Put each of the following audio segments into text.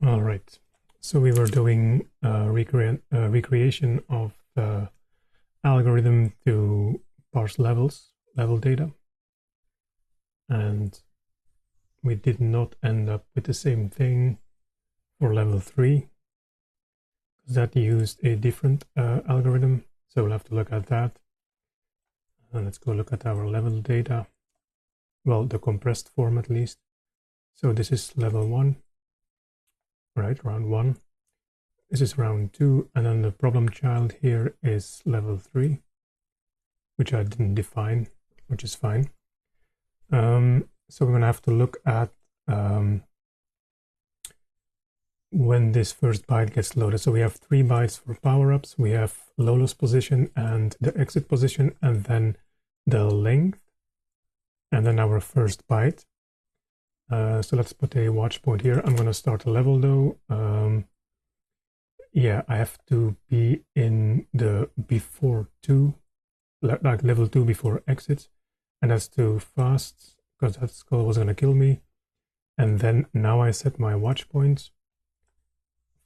All right, so we were doing recreation of the algorithm to parse level data, and we did not end up with the same thing for level 3, because that used a different algorithm, so we'll have to look at that. And let's go look at our level data, well, the compressed form at least. So this is level 1. Right, round 1. This is round 2, and then the problem child here is level 3, which I didn't define, which is fine. So we're going to have to look at when this first byte gets loaded. So we have 3 bytes for power-ups. We have low loss position and the exit position, and then the length, and then our first byte. So let's put a watch point here. I'm going to start a level though. Yeah, I have to be in the before 2, like level 2 before exit. And that's too fast because that skull was going to kill me. And then now I set my watch point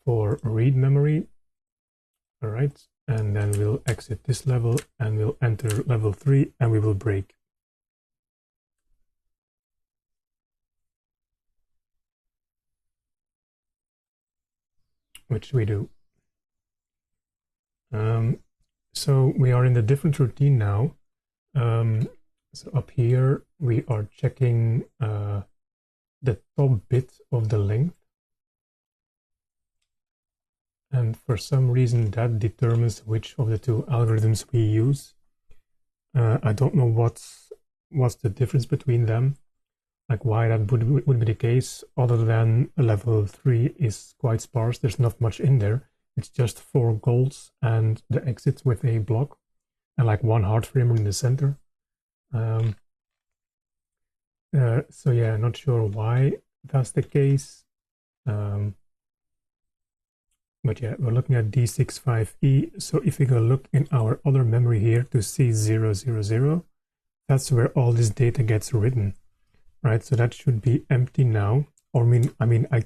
for read memory. All right. And then we'll exit this level and we'll enter level 3 and we will break. Which we do. So we are in the different routine now. So up here we are checking the top bit of the length, and for some reason that determines which of the 2 algorithms we use. I don't know what's the difference between them, like why that would be the case, other than level 3 is quite sparse. There's not much in there. It's just 4 golds and the exits with a block and like 1 hard framer in the center. So yeah, not sure why that's the case. But yeah, we're looking at D65E. So if we go look in our other memory here to C000, that's where all this data gets written. Right, so that should be empty now. Or I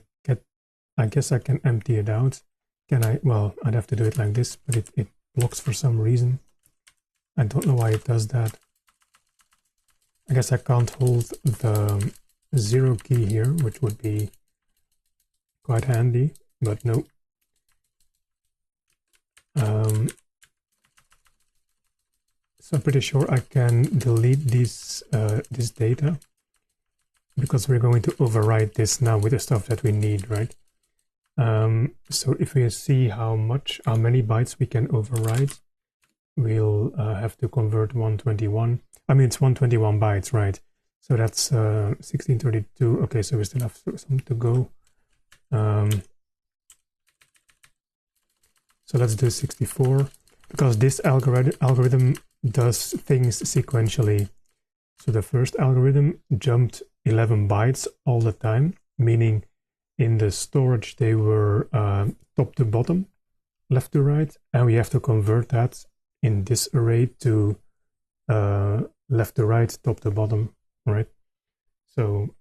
guess I can empty it out. Can I? Well, I'd have to do it like this, but it blocks for some reason. I don't know why it does that. I guess I can't hold the 0 key here, which would be quite handy, but no. So I'm pretty sure I can delete this data, because we're going to overwrite this now with the stuff that we need, right? So if we see how many bytes we can overwrite, we'll have to convert 121. I mean, it's 121 bytes, right? So that's 1632. Okay, so we still have some to go. So let's do 64, because this algorithm does things sequentially. So the first algorithm jumped 11 bytes all the time, meaning in the storage they were top to bottom, left to right, and we have to convert that in this array to left to right, top to bottom, right? So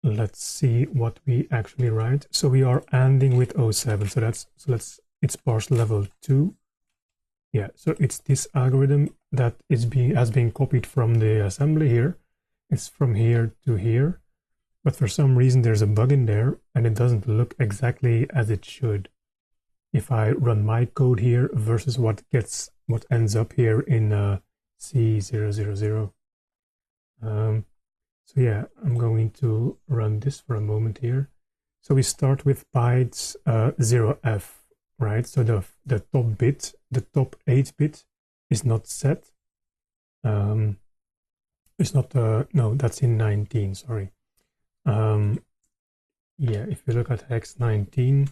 let's see what we actually write. So we are ending with 07. It's parsed level 2. Yeah, so it's this algorithm that has been copied from the assembly here. It's from here to here, but for some reason there's a bug in there and it doesn't look exactly as it should. If I run my code here versus what ends up here in C000. So yeah, I'm going to run this for a moment here. So we start with bytes 0F, right? So the top bit, the top 8 bit is not set. It's not, no, that's in 19, sorry. Yeah, if you look at hex 19,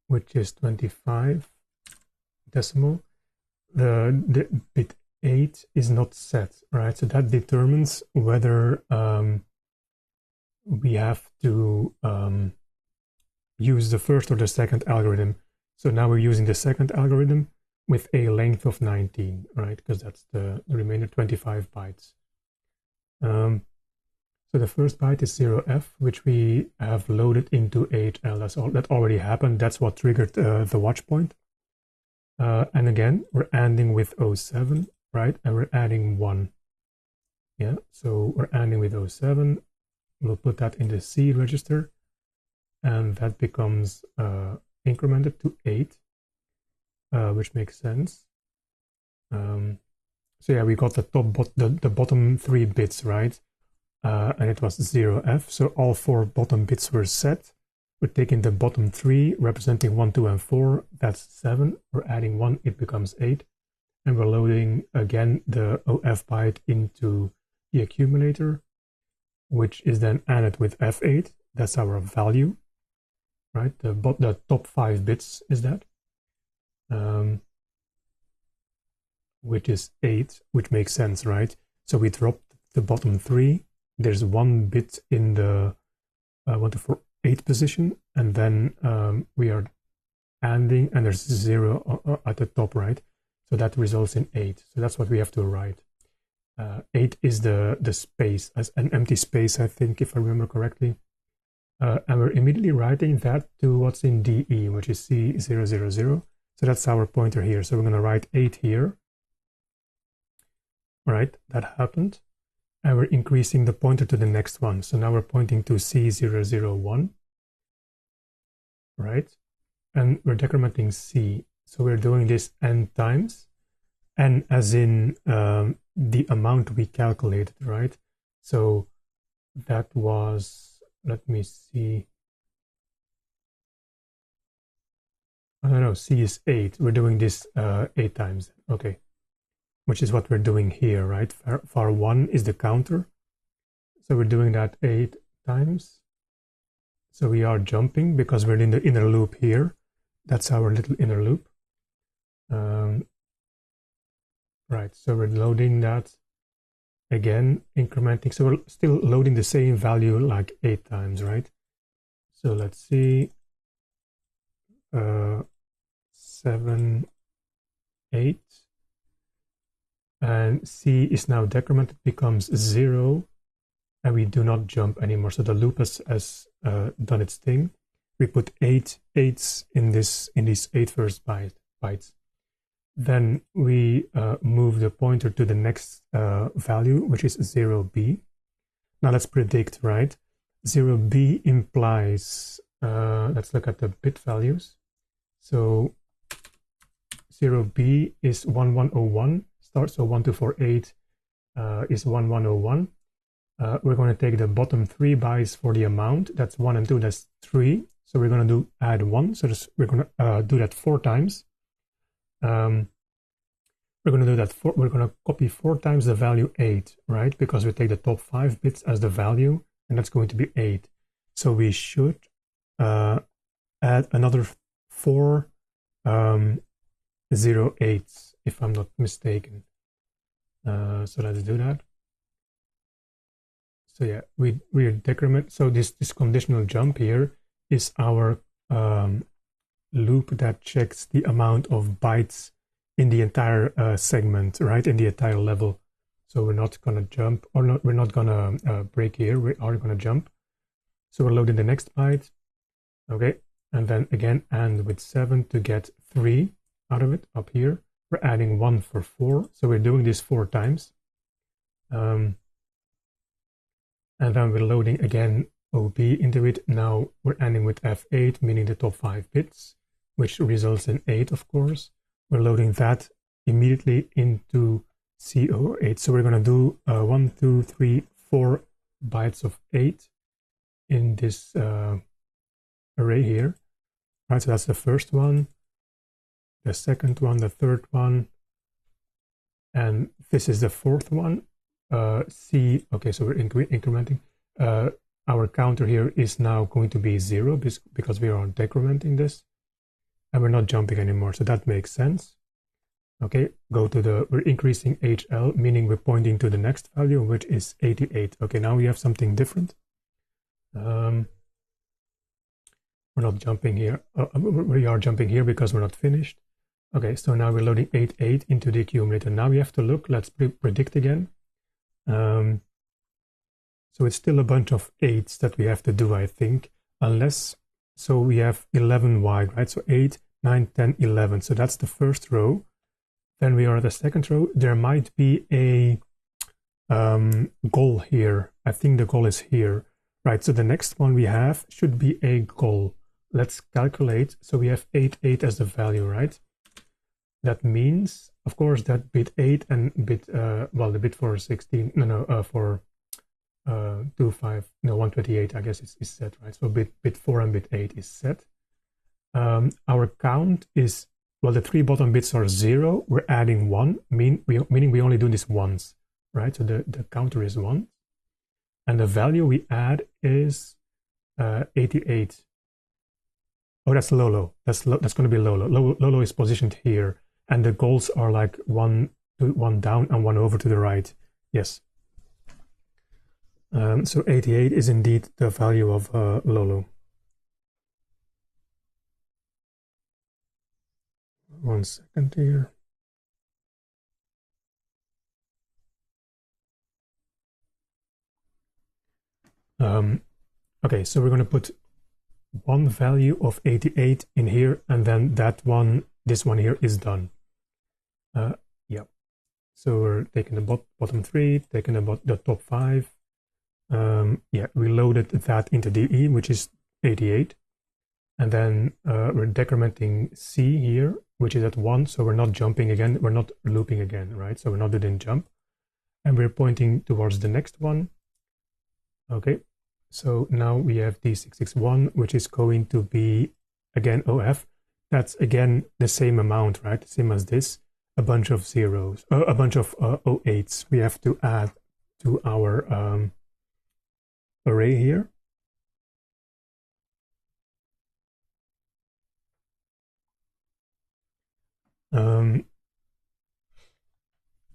which is 25 decimal, the bit 8 is not set, right? So that determines whether we have to use the first or the second algorithm. So now we're using the second algorithm with a length of 19, right? Because that's the remainder 25 bytes. So the first byte is 0f, which we have loaded into HL. That already happened. That's what triggered the watch point. And again, we're ending with 07, right? And we're adding 1. Yeah, so we're ending with 07. We'll put that in the C register. And that becomes incremented to 8, which makes sense. So yeah, we got the the bottom 3 bits, right? And it was 0f, so all 4 bottom bits were set. We're taking the bottom 3, representing 1, 2, and 4, that's 7. We're adding 1, it becomes 8. And we're loading again the OF byte into the accumulator, which is then added with F8. That's our value, right? The top 5 bits is that, which is 8, which makes sense, right? So we dropped the bottom 3. There's 1 bit in the 1 to 4, 8 position, and then we are ANDing, and there's 0 at the top, right? So that results in 8. So that's what we have to write. 8 is the space, as an empty space, I think, if I remember correctly. And we're immediately writing that to what's in DE, which is C000. So that's our pointer here. So we're going to write 8 here. All right, that happened. And we're increasing the pointer to the next one. So now we're pointing to C001, right? And we're decrementing C. So we're doing this n times, n as in the amount we calculated, right? So that was, let me see. I don't know, C is 8. We're doing this 8 times, okay. Which is what we're doing here, right? Var 1 is the counter. So we're doing that 8 times. So we are jumping because we're in the inner loop here. That's our little inner loop. Right, so we're loading that again, incrementing. So we're still loading the same value like 8 times, right? So let's see. 7, 8. And C is now decremented, becomes 0, and we do not jump anymore. So the loop has done its thing. We put 8 8s in these 8 first bytes. Then we move the pointer to the next value, which is 0b. Now let's predict, right? 0b implies, let's look at the bit values. So 0b is 1101. So 1, 2, 4, 8 is 1101. We're going to take the bottom 3 bytes for the amount. That's 1 and 2, that's 3. So we're going to add 1. So we're going to do that 4 times. We're going to do that we're going to copy 4 times the value 8, right? Because we take the top 5 bits as the value, and that's going to be 8. So we should add another 4 0.8s, if I'm not mistaken. So let's do that. So yeah, we decrement. So this conditional jump here is our loop that checks the amount of bytes in the entire segment, right? In the entire level. So we're not gonna jump, or not. We're not gonna break here. We are gonna jump. So we're loading the next byte. Okay, and then again, and with 7 to get 3 out of it up here. We're adding 1 for 4, so we're doing this 4 times. And then we're loading again OP into it. Now we're ending with F8, meaning the top 5 bits, which results in 8, of course. We're loading that immediately into CO8. So we're going to do 1, 2, 3, 4 bytes of 8 in this array here. Right, so that's the first one. The second one, the third one, and this is the 4th one. C, okay, so we're incrementing. Our counter here is now going to be 0 because we are decrementing this, and we're not jumping anymore, so that makes sense. Okay, we're increasing HL, meaning we're pointing to the next value, which is 88. Okay, now we have something different. We're not jumping here. We are jumping here because we're not finished. Okay, so now we're loading 8, 8 into the accumulator. Now we have to look, let's predict again. So it's still a bunch of 8s that we have to do, I think, unless, so we have 11 wide, right? So 8, 9, 10, 11. So that's the first row. Then we are at the second row. There might be a goal here. I think the goal is here, right? So the next one we have should be a goal. Let's calculate. So we have 8, 8 as the value, right? That means, of course, that bit 8 and bit, well, the bit for 16, for 128, I guess is set, right? So bit 4 and bit 8 is set. Our count is, well, the 3 bottom bits are 0. We're adding 1, meaning we only do this once, right? So the counter is 1. And the value we add is 88. Oh, that's Lolo. That's going to be Lolo. Lolo is positioned here. And the goals are like one down and 1 over to the right. Yes. So 88 is indeed the value of Lolo. 1 second here. Okay, so we're going to put one value of 88 in here, and then that one, this one here is done. Yeah. So we're taking the bottom 3, taking the top 5. Yeah, we loaded that into DE, which is 88. And then we're decrementing C here, which is at 1. So we're not jumping again. We're not looping again, right? So we're not doing jump. And we're pointing towards the next one. Okay. So now we have D661, which is going to be, again, OF. That's, again, the same amount, right? Same as this. A bunch of zeros, a bunch of 08s we have to add to our array here.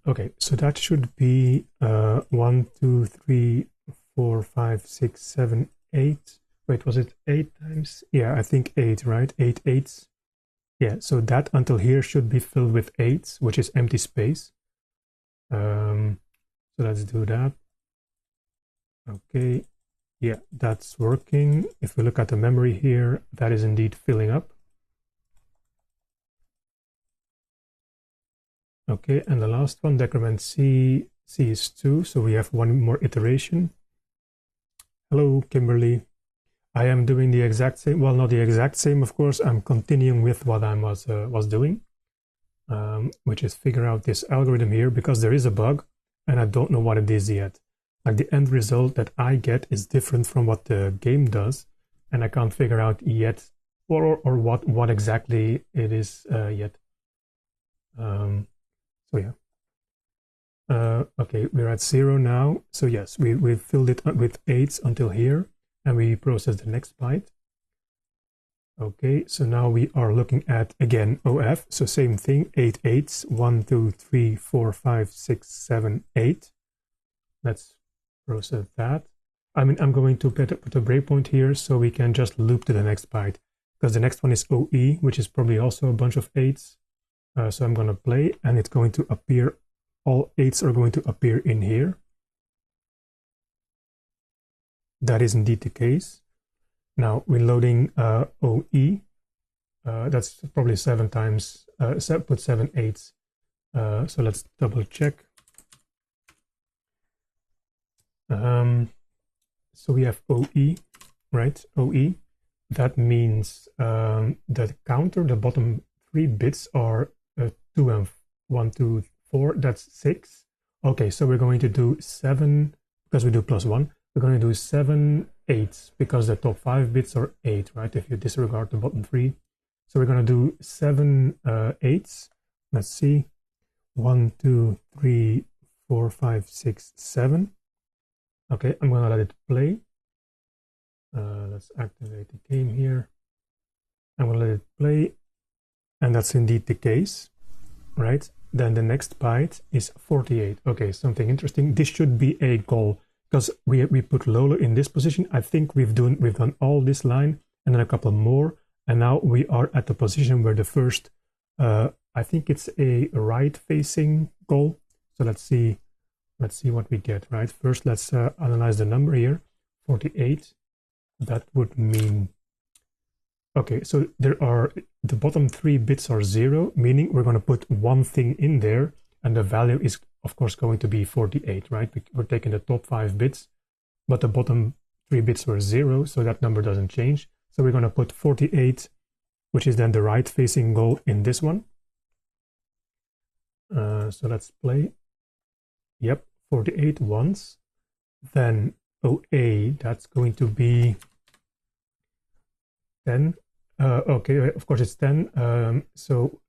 Okay, so that should be 1, 2, 3, 4, 5, 6, 7, 8. Wait, was it 8 times? Yeah, I think 8, right? 8 8s. Yeah, so that until here should be filled with 8s, which is empty space. So let's do that. Okay, yeah, that's working. If we look at the memory here, that is indeed filling up. Okay, and the last one, decrement C, C is 2, so we have one more iteration. Hello, Kimberly. I am doing the exact same, well, not the exact same, of course. I'm continuing with what I was doing, which is figure out this algorithm here, because there is a bug, and I don't know what it is yet. Like the end result that I get is different from what the game does, and I can't figure out yet, or what exactly it is yet. So yeah. Okay, we're at 0 now. So yes, we filled it with 8s until here, and we process the next byte. Okay, so now we are looking at, again, OF. So same thing, 8 8s, 1, 2, 3, 4, 5, 6, 7, 8. Let's process that. I mean, I'm going to put a breakpoint here so we can just loop to the next byte, because the next one is OE, which is probably also a bunch of 8s. So I'm going to play, and it's going to appear, all 8s are going to appear in here. That is indeed the case. Now we're loading OE. That's probably 7 times, put 7 8s. So let's double check. So we have OE, right? OE. That means the counter, the bottom 3 bits are 2 and 1, 2, 4. That's 6. Okay, so we're going to do 7, because we do +1. We're going to do 7 8s, because the top 5 bits are 8, right? If you disregard the bottom 3. So we're going to do 7 8s. Let's see. 1, 2, 3, 4, 5, 6, 7. Okay, I'm going to let it play. Let's activate the game here. I'm going to let it play. And that's indeed the case, right? Then the next byte is 48. Okay, something interesting. This should be a goal, because we put Lolo in this position. I think we've done all this line and then a couple more, and now we are at the position where the first, I think it's a right-facing goal. So let's see let's see what we get, right? First, let's analyze the number here, 48. That would mean, okay, so there are, the bottom 3 bits are 0, meaning we're going to put one thing in there, and the value is, of course, going to be 48, right? We're taking the top 5 bits, but the bottom 3 bits were 0, so that number doesn't change. So we're going to put 48, which is then the right-facing goal in this one. So let's play. Yep, 48 once. Then OA, that's going to be 10. Okay, of course it's 10. So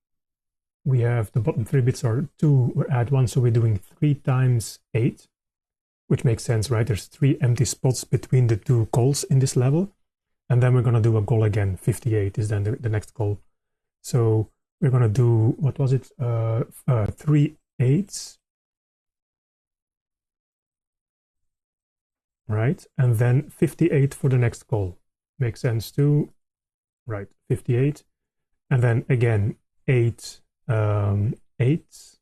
we have the bottom 3 bits are 2, we're add 1, so we're doing 3 times 8, which makes sense, right? There's 3 empty spots between the 2 calls in this level. And then we're going to do a goal again. 58 is then the next goal. So we're going to do, what was it? 3 8s. Right? And then 58 for the next goal. Makes sense too. Right, 58. And then again, 8 8s.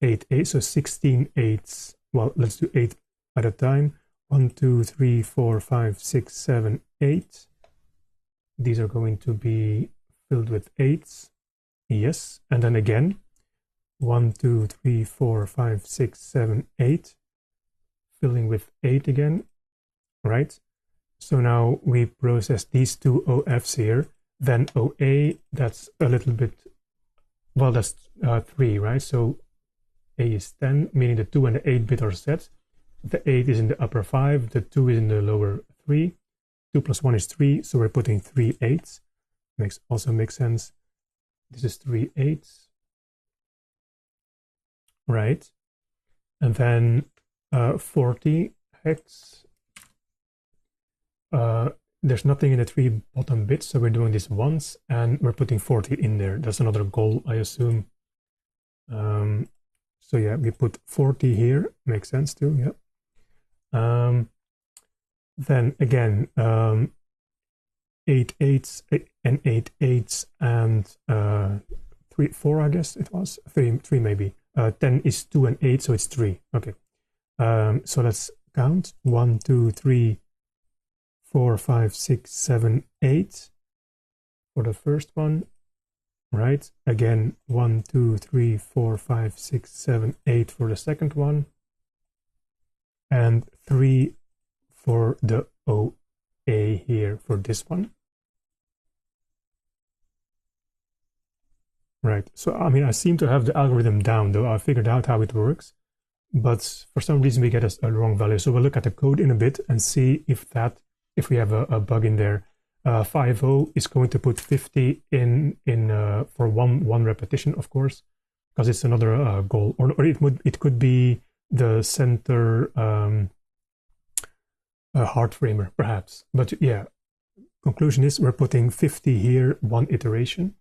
8 8, so 16 8s. Well, let's do 8 at a time. 1, 2, 3, 4, 5, 6, 7, 8. These are going to be filled with 8s. Yes. And then again, 1, 2, 3, 4, 5, 6, 7, 8. Filling with 8 again. Right? So now we process these 2 OFs here. Then OA, that's a little bit, well, that's 3, right? So A is 10, meaning the 2 and the 8 bit are set. The 8 is in the upper 5, the 2 is in the lower 3. 2 plus 1 is 3, so we're putting 3 8s. Also makes sense. This is 3 8s. Right? And then 40 hex. There's nothing in the 3 bottom bits, so we're doing this once, and we're putting 40 in there. That's another goal, I assume. So yeah, we put 40 here. Makes sense too, yeah. Then again, 8 8s and 8 8s and 3 4, I guess it was 3 maybe. 10 is 2 and 8, so it's 3. Okay. So let's count. 1 2 3 4 5 6 7 8 for the first one. Right? Again, 1 2 3 4 5 6 7 8 for the second one. And 3 for the OA here for this one. Right, so I mean, I seem to have the algorithm down, though. I figured out how it works, but for some reason we get a wrong value. So we'll look at the code in a bit and see if we have a bug in there. 5.0 is going to put 50 in for one repetition, of course, because it's another goal, or it could be the center hard framer, perhaps. But yeah, conclusion is we're putting 50 here, 1 iteration.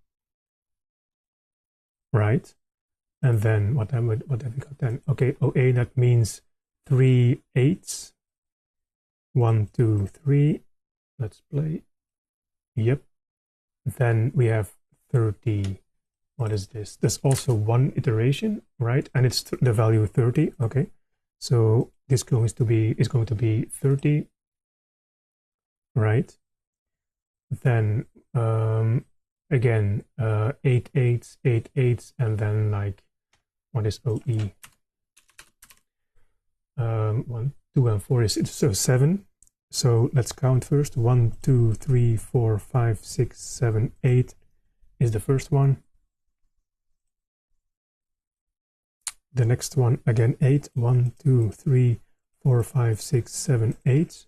Right, and then what have we got then? Okay, OA, that means 3 8s. 1 2 3. Let's play. Yep. Then we have 30. What is this? There's also 1 iteration, right? And it's the value 30. Okay, so this is going to be 30. Right. Then again, 8 8s, 8 8s, and then like, what is OE? 1, 2, and 4 is so 7. So let's count first. 1 2 3 4 5 6 7 8 is the first one. The next one again 8. 1 2 3 4 5 6 7 8.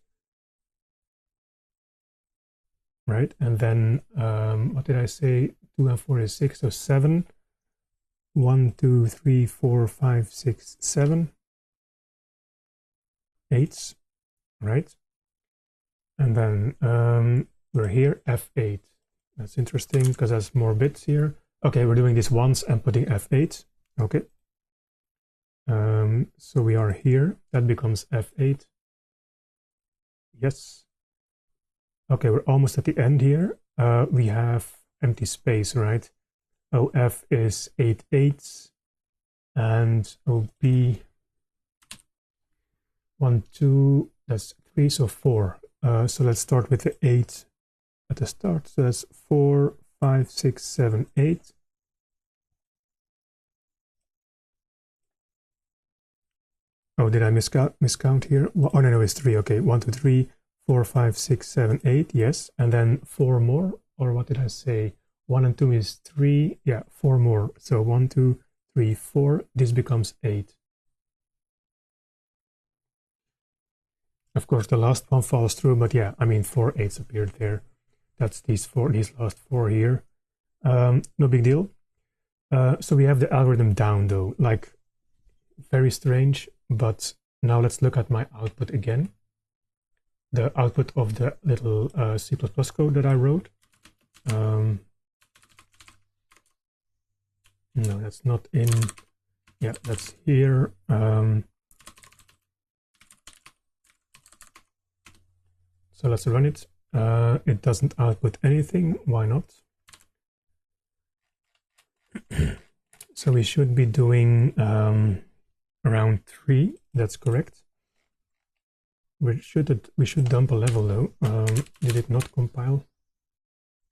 Right, and then what did I say? 2 and 4 is 6, so 7. 1 2 3 4 5 6 7 8s, right? And then we're here F8. That's interesting because there's more bits here. Okay, we're doing this once and putting F8. Okay. So we are here. That becomes F8. Yes. Okay, we're almost at the end here. We have empty space, right? OF is 8 8s and OB 1, 2, that's 3, so 4. So let's start with the 8 at the start. So that's 4, 5, 6, 7, 8. Oh, did I miscount here? Oh, no, it's 3. Okay, 1, 2, 3, 4, 5, 6, 7, 8. Yes, and then 4 more. Or what did I say? 1 and 2 is 3. Yeah, 4 more. So 1, 2, 3, 4. This becomes 8. Of course, the last one falls through, but yeah, I mean, 4 8s appeared there. That's these last 4 here. No big deal. So we have the algorithm down though, like very strange, but now let's look at my output again. The output of the little C++ code that I wrote. No, that's not in, yeah, that's here. So let's run it. It doesn't output anything. Why not? So we should be doing around 3. That's correct. We should dump a level though. Did it not compile?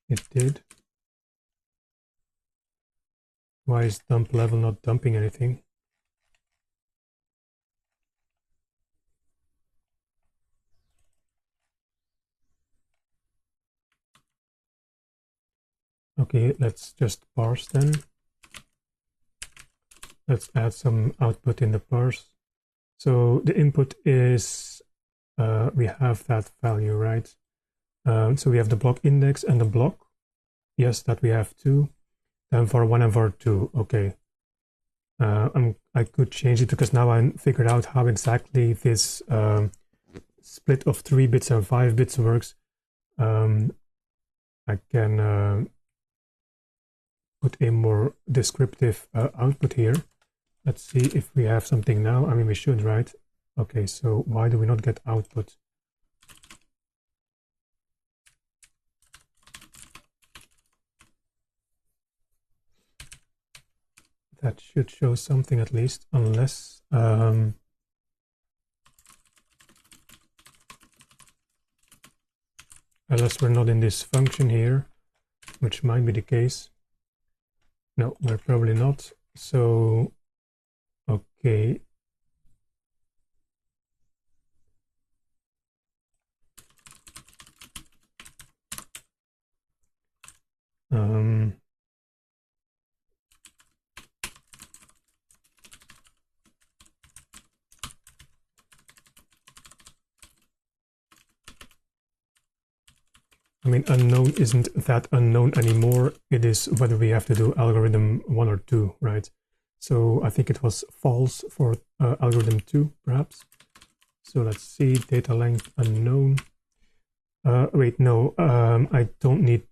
It did. Why is dump level not dumping anything? Okay, let's just parse then. Let's add some output in the parse. So the input is, we have that value, right? So we have the block index and the block. Yes, that we have 2. Then var 1 and var 2, okay. I could change it because now I figured out how exactly this split of 3 bits and 5 bits works. I can put a more descriptive output here. Let's see if we have something now. I mean, we should, right? Okay, so why do we not get output? That should show something at least, unless unless we're not in this function here, which might be the case. No, we're probably not. So, okay. I mean, unknown isn't that unknown anymore. It is whether we have to do algorithm 1 or 2, right? So I think it was false for algorithm 2, perhaps. So let's see, data length unknown. Wait, no, I don't need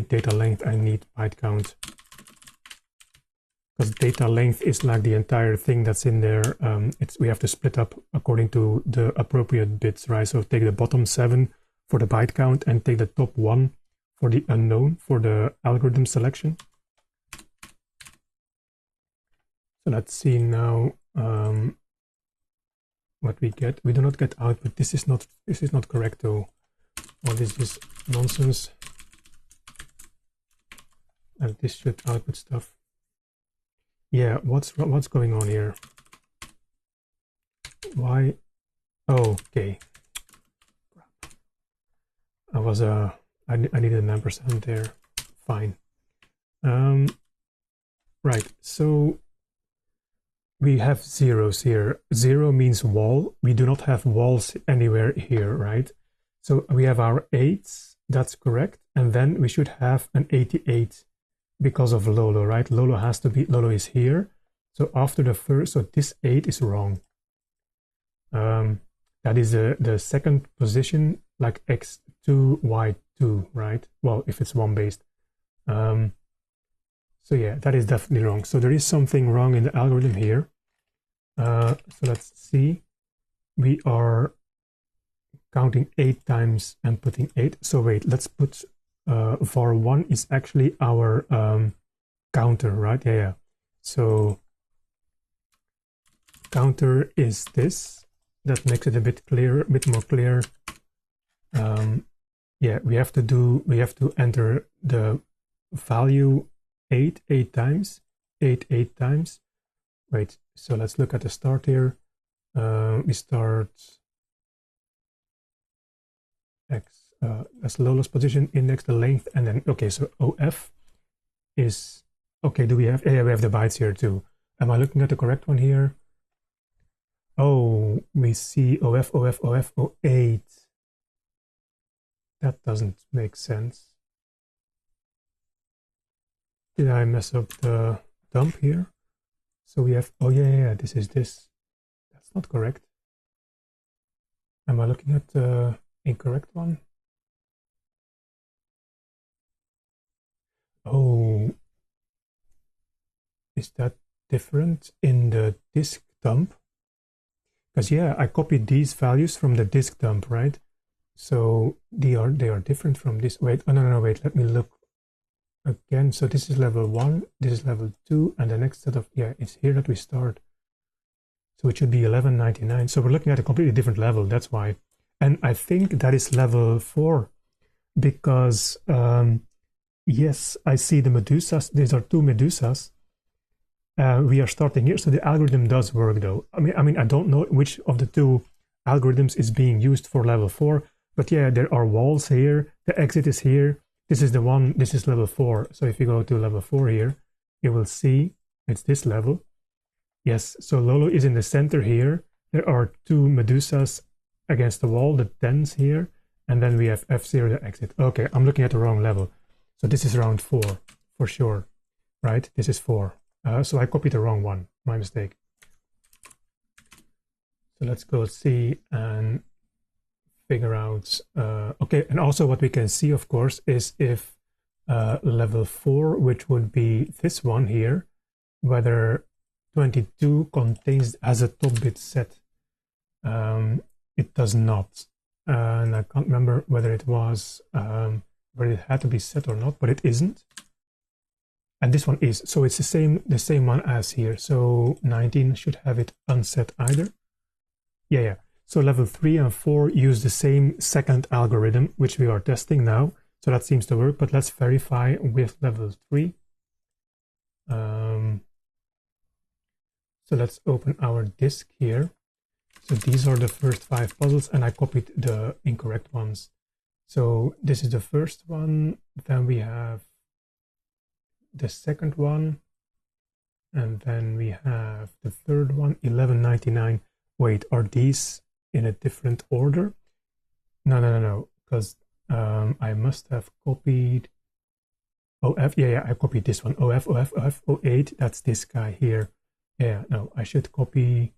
data length. I need byte count. Because data length is like the entire thing that's in there. We have to split up according to the appropriate bits, right? So take the bottom 7 for the byte count and take the top 1 for the unknown for the algorithm selection. So let's see now what we get. We do not get output. This is not correct though. Well, this is nonsense. And this should output stuff. Yeah, what's going on here? Why? Oh, okay. I needed an ampersand there. Fine. Right, so we have zeros here. 0 means wall. We do not have walls anywhere here, right? So we have our 8s, that's correct. And then we should have an 88 because of Lolo, right? Lolo is here. So after the first, so this 8 is wrong. That is the second position, like x2, y2, right? Well, if it's 1 based. So yeah, that is definitely wrong. So there is something wrong in the algorithm here. So let's see. We are counting 8 times and putting 8. So wait, let's put var 1 is actually our counter, right? Yeah. So counter is this. that makes it a bit clearer, a bit more clear. Yeah, we have to enter the value 8 times. Wait, so let's look at the start here. We start x as lowest position, index, the length, and then okay, so OF is okay. Do we have? Yeah, we have the bytes here too. Am I looking at the correct one here? Oh, we see OF 08. That doesn't make sense. Did I mess up the dump here? So we have, oh yeah, this is this. That's not correct. Am I looking at the incorrect one? Oh, is that different in the disk dump? Because yeah, I copied these values from the disk dump, right? So they are different from this. Wait, oh no, wait, let me look again. So this is level 1, this is level 2, and the next set of, yeah, it's here that we start. So it should be 1199. So we're looking at a completely different level, that's why. And I think that is level 4 because, yes, I see the Medusas. These are 2 Medusas. We are starting here, so the algorithm does work though. I mean, I don't know which of the 2 algorithms is being used for level 4, but yeah, there are walls here. The exit is here. This is the one, this is level 4. So if you go to level 4 here, you will see it's this level. Yes, so Lolo is in the center here. There are 2 Medusas against the wall, the 10s here, and then we have F0, the exit. Okay, I'm looking at the wrong level. So this is round 4, for sure, right? This is 4. So I copied the wrong one, my mistake. So let's go see and figure out, okay, and also what we can see, of course, is if level 4, which would be this one here, whether 22 contains as a top bit set. It does not, and I can't remember whether it was whether it had to be set or not, but it isn't. And this one is, so it's the same one as here. So 19 should have it unset either. Yeah. So level 3 and 4 use the same second algorithm, which we are testing now. So that seems to work, but let's verify with level 3. So let's open our disk here. So these are the first 5 puzzles, and I copied the incorrect ones. So this is the first one, then we have the second one, and then we have the third one, 1199. Wait, are these in a different order? No, because I must have copied OF. Yeah, I copied this one. OF 08, that's this guy here. Yeah, no, I should copy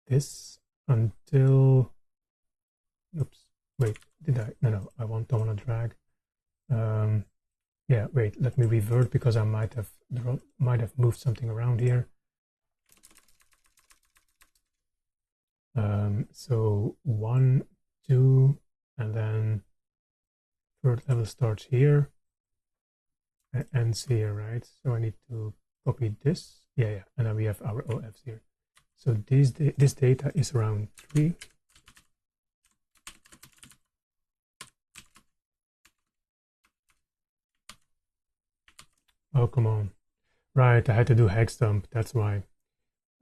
this until, oops, wait, did I? No, I don't want to drag. Yeah, wait, let me revert because I might have moved something around here. So 1, 2, and then third level starts here and ends here, right? So I need to copy this. Yeah, and then we have our OFs here. So this data is around 3. Oh, come on. Right, I had to do hex dump, that's why.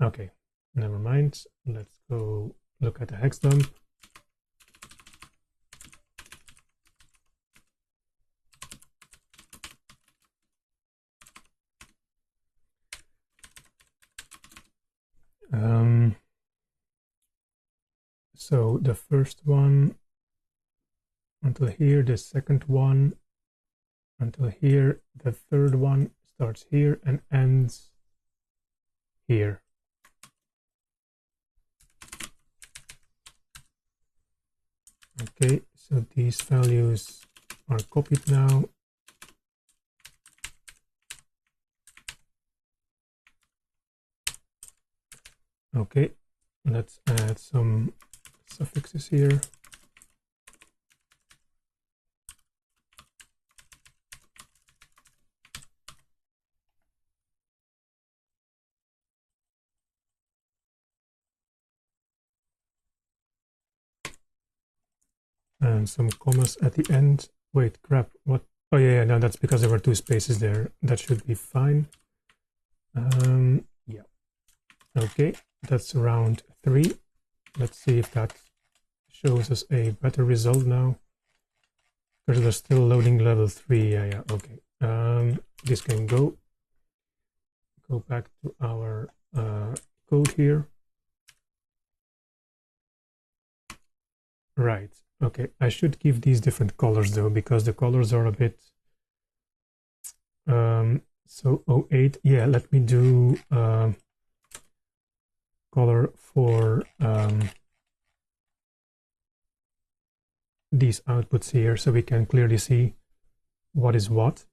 Okay, never mind. Let's go look at the hex dump. So the first one until here, the second one until here, the third one starts here and ends here. Okay, so these values are copied now. Okay, let's add some suffixes here. and some commas at the end. Wait, crap, what? Oh yeah, no, that's because there were 2 spaces there. That should be fine. Yeah. Okay, that's round 3. Let's see if that shows us a better result now. Because we're still loading level 3. Yeah, okay. This can go back to our code here. Right. Okay. I should give these different colors though, because the colors are a bit. So 08. Yeah. Let me do color for these outputs here, so we can clearly see what is what.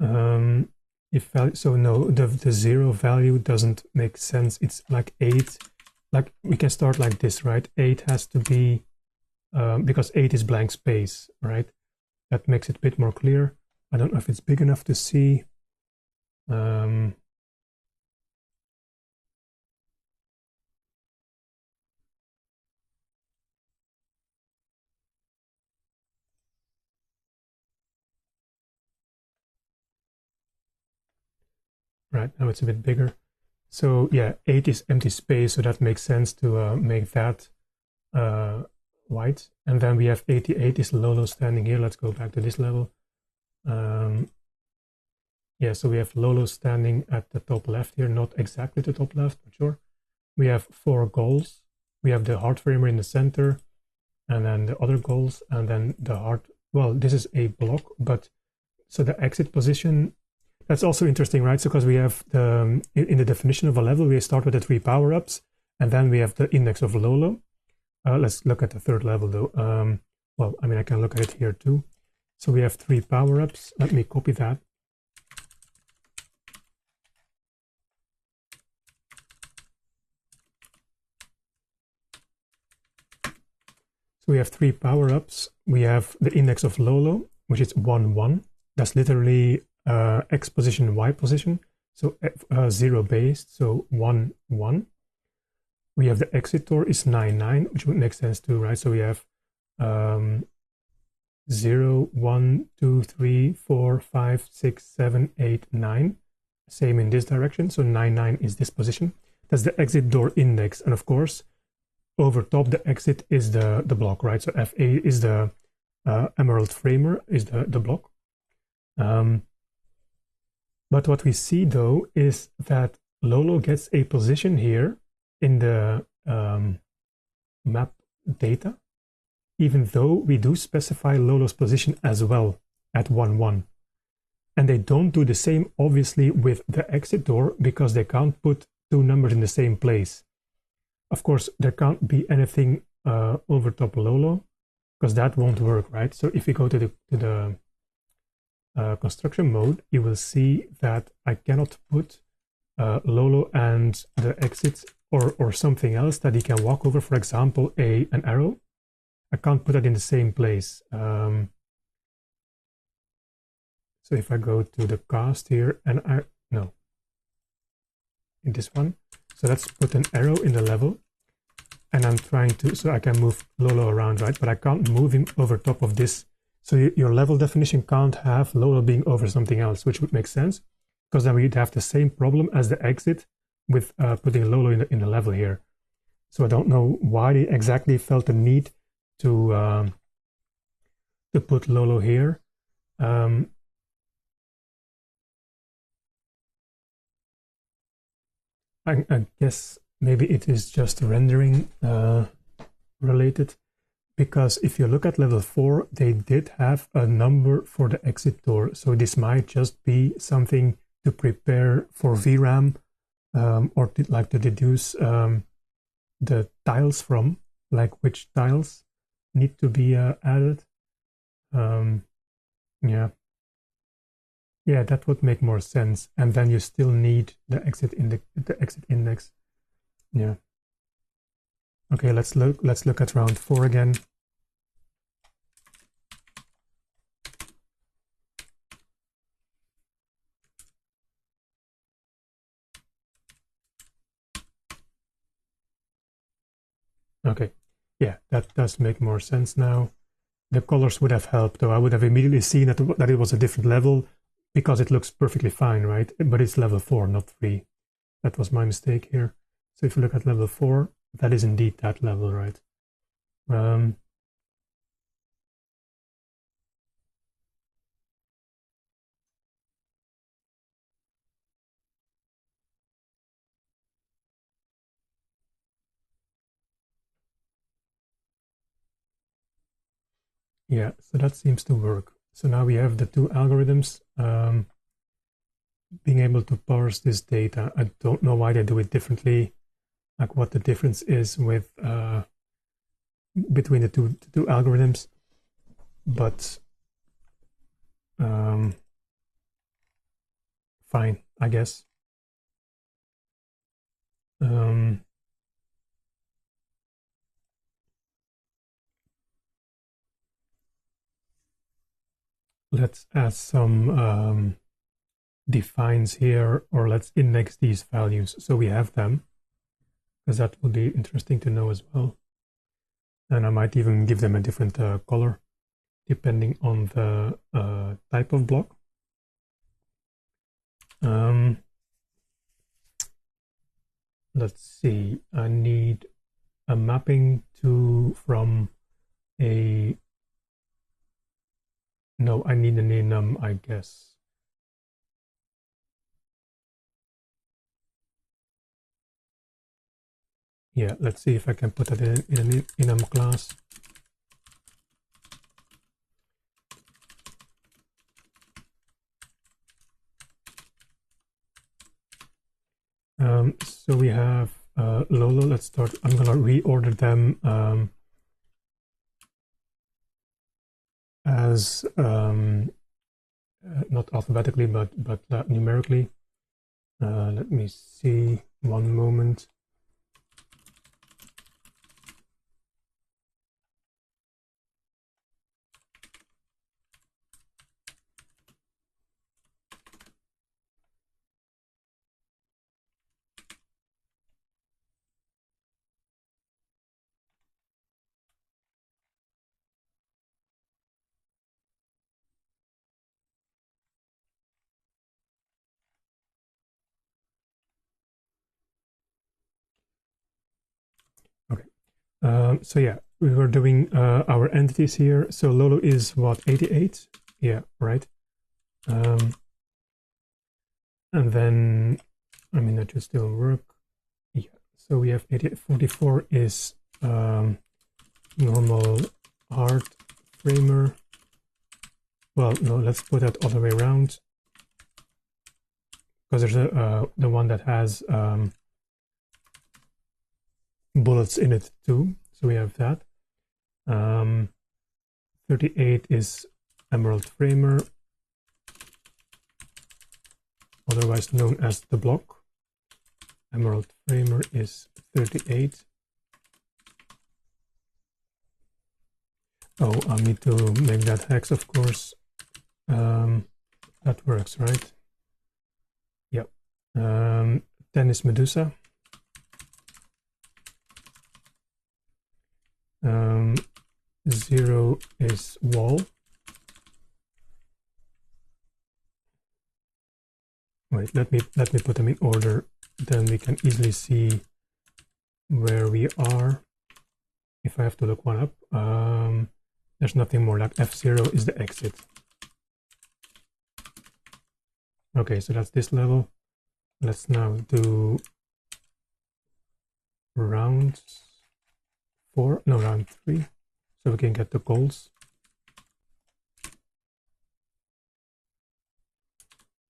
So no, the 0 value doesn't make sense. It's like 8. Like we can start like this, right? 8 has to be because 8 is blank space, right? That makes it a bit more clear. I don't know if it's big enough to see. Right, now it's a bit bigger. So yeah, 8 is empty space, so that makes sense to make that white. And then we have 88 is Lolo standing here. Let's go back to this level. Yeah, so we have Lolo standing at the top left here, not exactly the top left, but sure. We have 4 goals. We have the heart framer in the center, and then the other goals, and then the heart. Well, this is a block, but so the exit position, that's also interesting, right? So because we have the, in the definition of a level, we start with the 3 power-ups, and then we have the index of Lolo. Let's look at the 3rd level though. Well, I mean, I can look at it here too. So we have 3 power-ups. Let me copy that. So we have 3 power-ups. We have the index of Lolo, which is 1, 1. That's literally X position, Y position. So 0 based, so 1, 1. We have the exitor is 9, 9, which would make sense too, right? So we have 0, 1, 2, 3, 4, 5, 6, 7, 8, 9. Same in this direction. So 9, 9 is this position. That's the exit door index. And of course, over top the exit is the block, right? So FA is the emerald framer, is the block. But what we see though is that Lolo gets a position here in the map data, even though we do specify Lolo's position as well at 1, 1. And they don't do the same, obviously, with the exit door because they can't put 2 numbers in the same place. Of course, there can't be anything over top Lolo because that won't work, right? So if we go to the construction mode, you will see that I cannot put Lolo and the exit or something else that he can walk over, for example, an arrow. I can't put that in the same place. So if I go to the cast here and in this one. So let's put an arrow in the level and I'm trying to, so I can move Lolo around, right? But I can't move him over top of this. So your level definition can't have Lolo being over something else, which would make sense because then we'd have the same problem as the exit with putting Lolo in the level here. So I don't know why they exactly felt the need to put Lolo here. I guess maybe it is just rendering related, because if you look at level 4, they did have a number for the exit door. So this might just be something to prepare for VRAM or to deduce the tiles from, like which tiles need to be added. Yeah, that would make more sense. And then you still need the exit index. Yeah. Okay, let's look at round 4 again. Okay. Yeah, that does make more sense now. The colors would have helped, though. I would have immediately seen that it was a different level because it looks perfectly fine, right? But it's level 4, not 3. That was my mistake here. So if you look at level 4, that is indeed that level, right? Yeah, so that seems to work. So now we have the two algorithms being able to parse this data. I don't know why they do it differently, like what the difference is with between the two algorithms, but fine, I guess. Let's add some defines here, or let's index these values so we have them, because that would be interesting to know as well. And I might even give them a different color depending on the type of block. Let's see, I need a mapping from a, no, I need an enum, I guess. Yeah, let's see if I can put that in an enum class. So we have Lolo. Let's start. I'm gonna reorder them as not alphabetically, but numerically. Let me see. One moment. Okay. So yeah, we were doing our entities here. So Lolo is what, 88? Yeah, right. And then, I mean, that should still work. Yeah. So we have 88. 44 is normal hard framer. Well, no, let's put that all the way around, because there's the one that has bullets in it too. So we have that. 38 is Emerald Framer, otherwise known as the block. Emerald Framer is 38. Oh, I need to make that hex, of course. That works, right? Yep. 10 is Medusa. 0 is wall. Wait, let me put them in order. Then we can easily see where we are. If I have to look one up, there's nothing more. Like F0 is the exit. Okay, so that's this level. Let's now do round 4, no, round 3, so we can get the goals.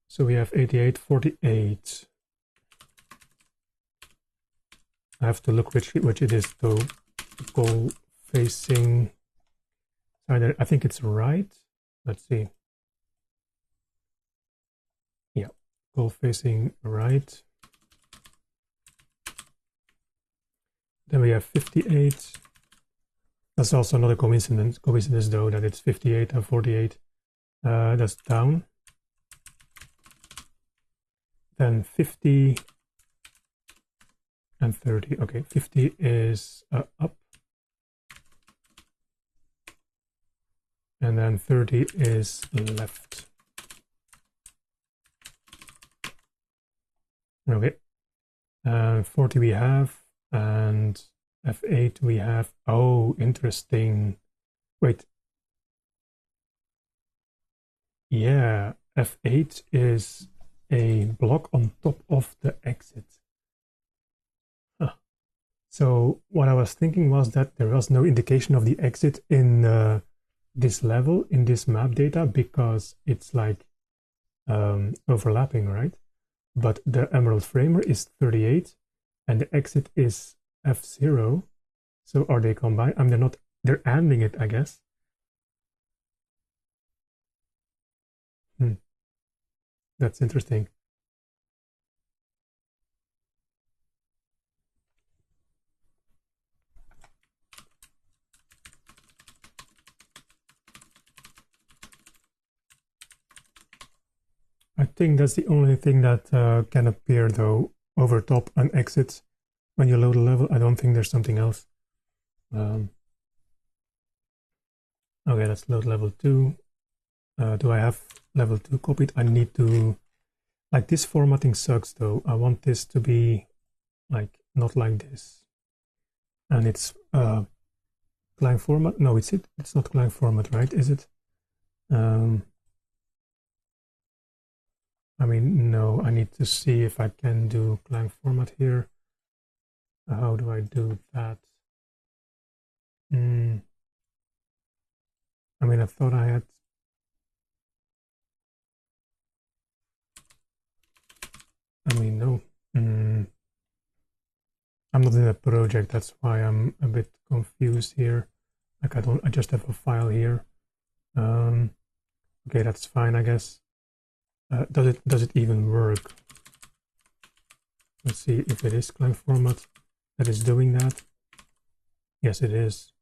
So we have 88, 48. I have to look which it is though. Goal facing either, I think it's right. Let's see. Yeah, goal facing right. Then we have 58. That's also not a coincidence though, that it's 58 and 48. That's down. Then 50 and 30. Okay, 50 is up. and then 30 is left. Okay, 40 we have, and F8 we have. Oh, interesting. Wait. Yeah, F8 is a block on top of the exit. Huh. So what I was thinking was that there was no indication of the exit in this level, in this map data, because it's like overlapping, right? But the Emerald Framer is 38 and the exit is F0. So are they combined? I mean, they're adding it, I guess. That's interesting. I think that's the only thing that can appear though, over top and exit when you load a level. I don't think there's something else. Okay, let's load level 2. Do I have level 2 copied? I need to, like, this formatting sucks though. I want this to be like not like this. And it's Clang format. No, it's not Clang format, right? Is it? I mean, no, I need to see if I can do Clang format here. How do I do that? I mean, I thought I had. I mean, no. I'm not in a project, that's why I'm a bit confused here. Like I just have a file here. Okay, that's fine, I guess. Does it even work? Let's see if it is Clang format that is doing that. Yes, it is.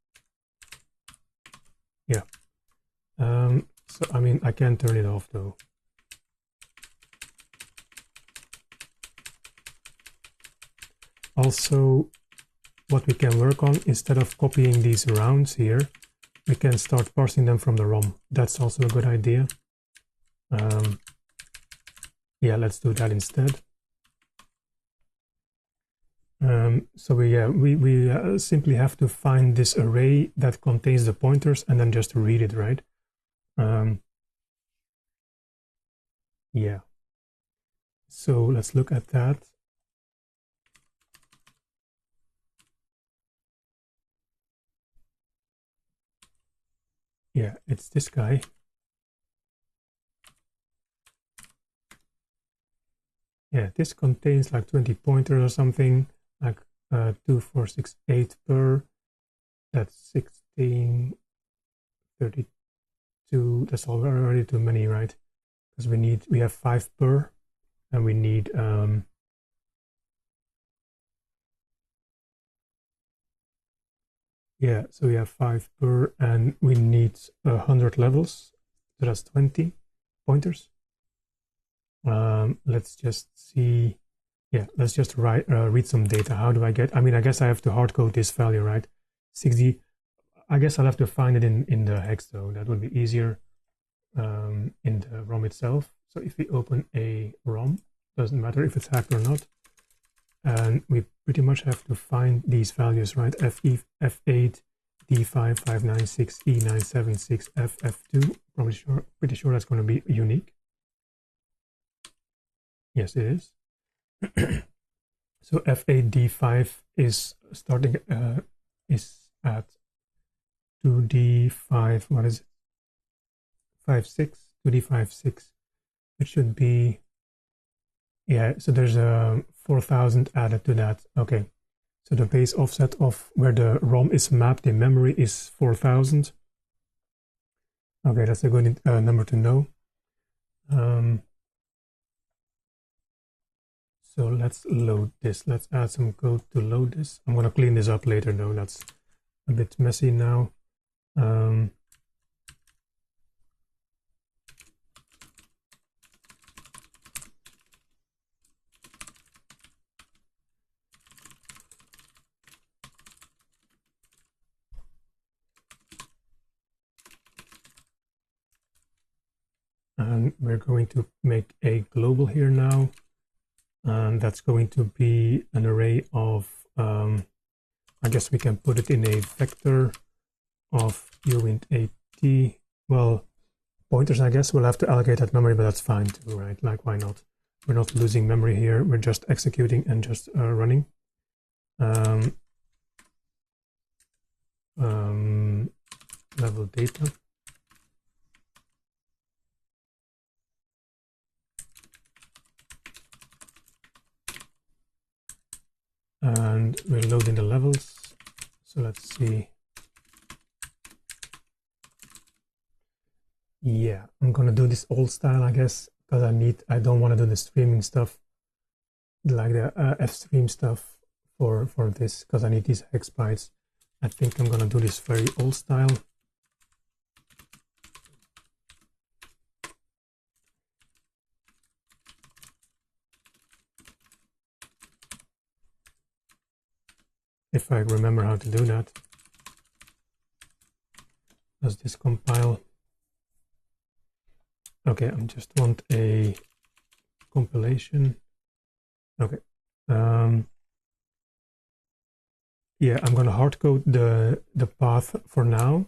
Yeah. So I mean, I can turn it off though. Also, what we can work on, instead of copying these rounds here, we can start parsing them from the ROM. That's also a good idea. Yeah, let's do that instead. So we simply have to find this array that contains the pointers and then just read it, right? Yeah. So let's look at that. Yeah, it's this guy. Yeah, this contains like 20 pointers or something, like 2, 4, 6, 8 per. That's 16, 32. That's already too many, right? Because we have 5 per, and we need yeah, so we have 5 per, and we need 100 levels. So that's 20 pointers. Let's just see. Yeah, let's just read some data. How do I get? I mean, I guess I have to hard code this value, right? 60. I guess I'll have to find it in the hex though. That would be easier in the ROM itself. So if we open a ROM, doesn't matter if it's hacked or not, and we pretty much have to find these values, right? F8, D5, 596, E976, F2. Pretty sure that's going to be unique. Yes, it is. So F8, D5 is starting is at 2D5. What is it? 5.6. 2D5.6. It should be. Yeah, so there's a 4000 added to that. Okay, so the base offset of where the ROM is mapped in memory is 4000. Okay, that's a good number to know. So let's load this. Let's add some code to load this. I'm gonna clean this up later though. That's a bit messy now. and we're going to make a global here now, and that's going to be an array of I guess we can put it in a vector of uint at. Well, pointers, I guess we'll have to allocate that memory, but that's fine too, right? Like, why not? We're not losing memory here, we're just executing and just running. Level data. And we're loading the levels. So let's see. Yeah, I'm gonna do this old style, I guess, because I don't want to do the streaming stuff, like the F-stream stuff for this, because I need these hex bytes. I think I'm gonna do this very old style. If I remember how to do that. Does this compile? Okay, I just want a compilation. Okay. Yeah, I'm gonna hardcode the path for now.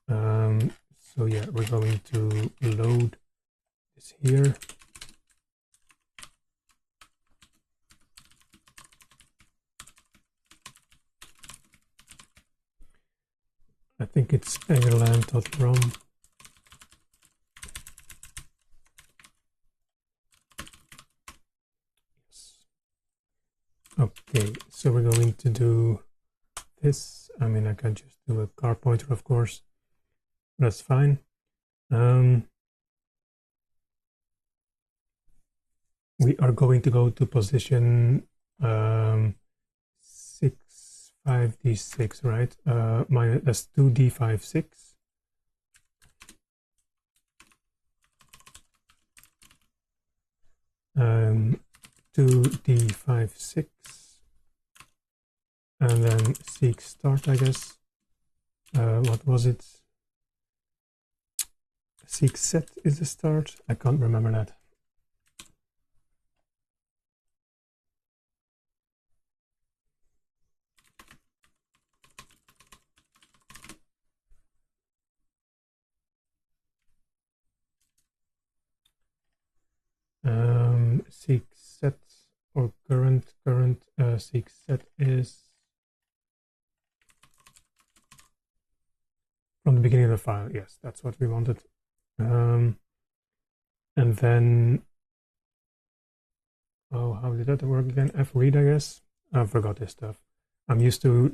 So yeah, we're going to load this here. I think it's eggerland.rom. Yes. Okay, so we're going to do this. I mean, I can just do a car pointer, of course. That's fine. We are going to go to position 5d6, right? That's 2d56. Um, 2d56, and then seek start, I guess. What was it? Seek set is the start. I can't remember that. Seek set or current seek set is from the beginning of the file. Yes, that's what we wanted. And then, oh, how did that work again? F-read, I guess. I forgot this stuff. I'm used to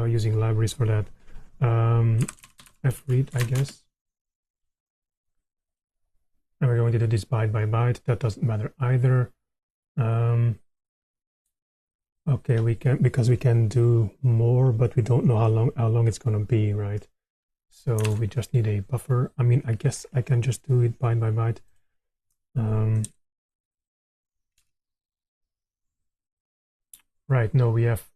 using libraries for that. F-read, I guess. And we're going to do this byte by byte. That doesn't matter either. Okay, we can, because we can do more, but we don't know how long it's going to be, right? So we just need a buffer. I mean, I guess I can just do it byte by byte. Right, no, we have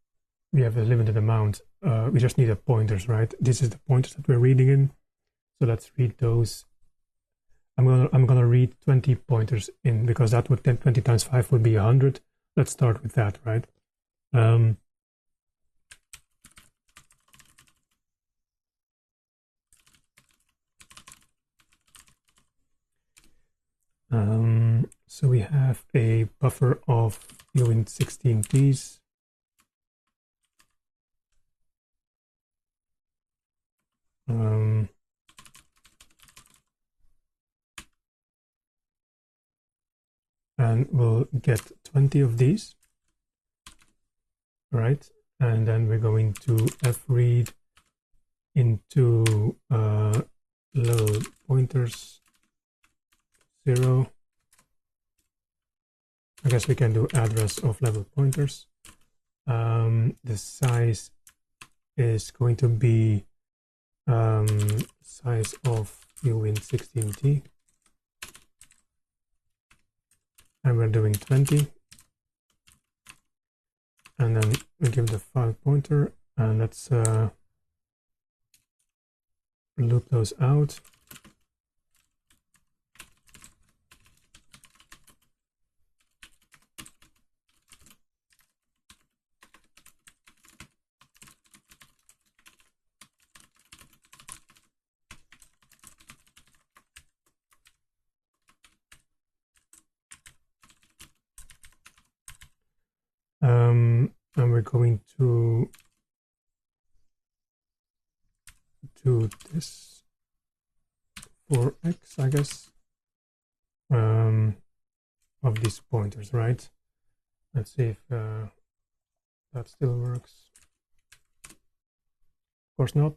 a limited amount. We just need a pointers, right? This is the pointers that we're reading in. So let's read those. I'm gonna read 20 pointers in, because that would 20 times 5 would be 100. Let's start with that, right? So we have a buffer of uint 16 T's. And we'll get 20 of these, right? And then we're going to f-read into little pointers 0. I guess we can do address of level pointers. The size is going to be size of uint 16t. And we're doing 20. And then we give the file pointer, and let's loop those out. we're going to do this for x, I guess, of these pointers, right? Let's see if that still works. Of course not.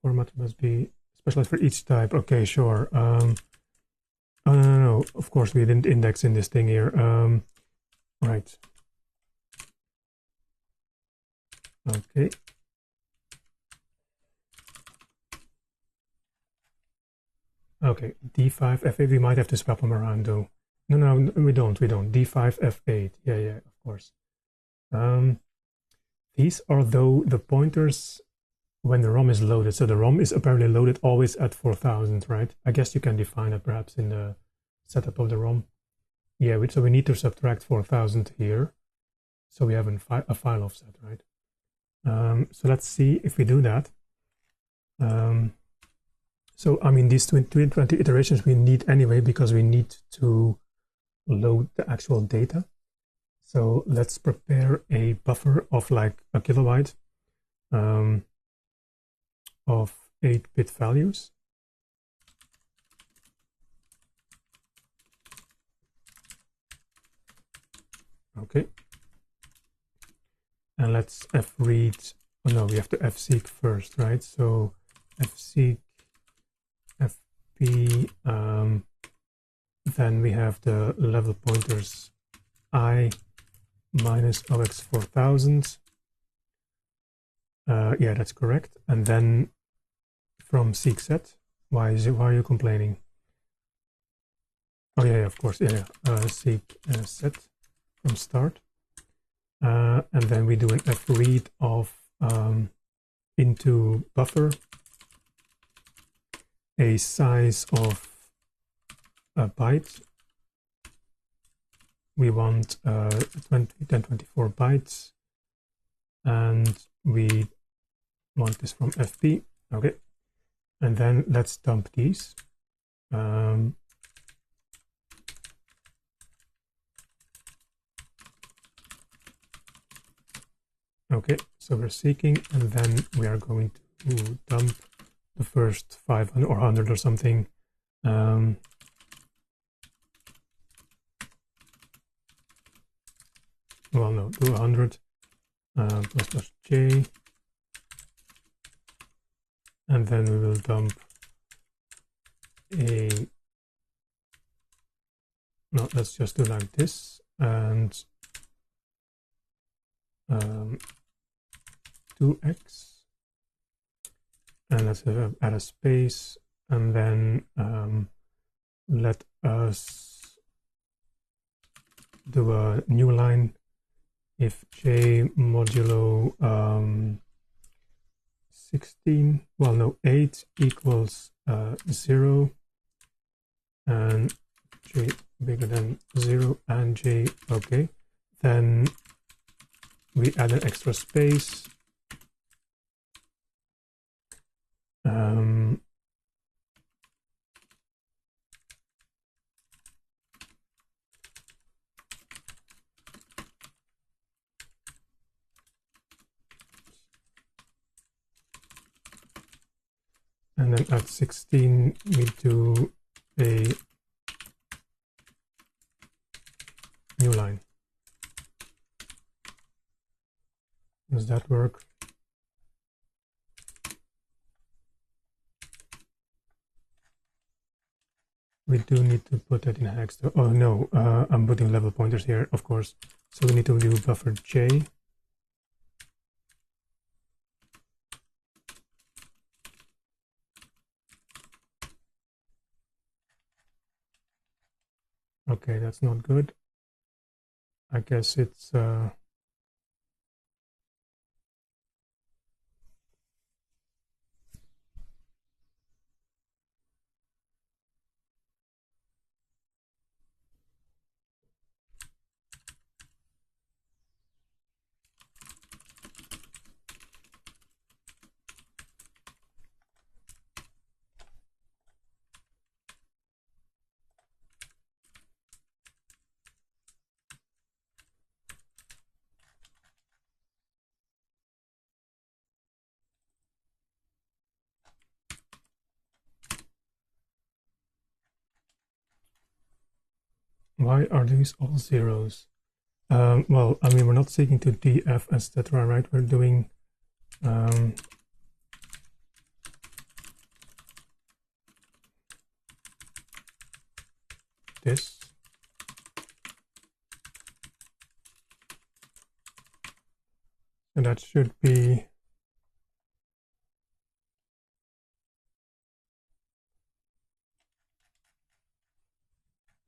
Format must be specialized for each type. Okay, sure. Oh, no, of course we didn't index in this thing here. Right. Okay. Okay, D5, F8, we might have to swap them around though. No, we don't. D5, F8. Yeah, of course. These are though the pointers when the ROM is loaded. So the ROM is apparently loaded always at 4000, right? I guess you can define it perhaps in the setup of the ROM. Yeah, so we need to subtract 4000 here. So we have a file offset, right? So let's see if we do that. So, I mean, these 20 iterations we need anyway, because we need to load the actual data. So let's prepare a buffer of like a kilobyte of 8-bit values. Okay. And let's fread, oh no, we have to fseek first, right? So fseek, fp, then we have the level pointers I minus OX4000. Yeah, that's correct. And then from seek set, why are you complaining? Oh yeah, of course, yeah. Seek set from start. And then we do an fread of into buffer a size of a byte. We want 1024 bytes, and we want this from FP. Okay, and then let's dump these. Okay, so we're seeking, and then we are going to dump the first 500 or 100 or something. Well, no, do 100 plus j, and then we will dump a. No, let's just do like this, and 2x, and let's add a space, and then let us do a new line. If j modulo 16, well, no, 8 equals 0, and j bigger than 0 and j, okay, then we add an extra space. And then at 16 we do a new line. Does that work? We do need to put that in hex. Oh no, I'm putting level pointers here, of course. So we need to do buffer j. Okay, that's not good. I guess it's Why are these all zeros? Well, I mean, we're not seeking to df, etc., right? We're doing this. And that should be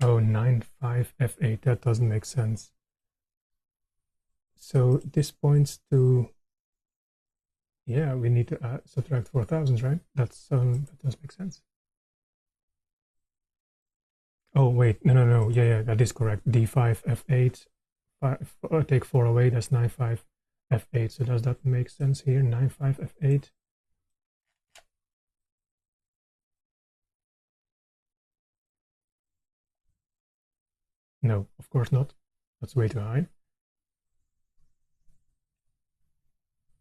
oh, 95F8. That doesn't make sense. So this points to, yeah, we need to subtract 4,000, right? That does make sense. Oh, wait, no. Yeah, that is correct. D5F8, take 4 away, that's 95F8. So does that make sense here? 95F8. No, of course not. That's way too high.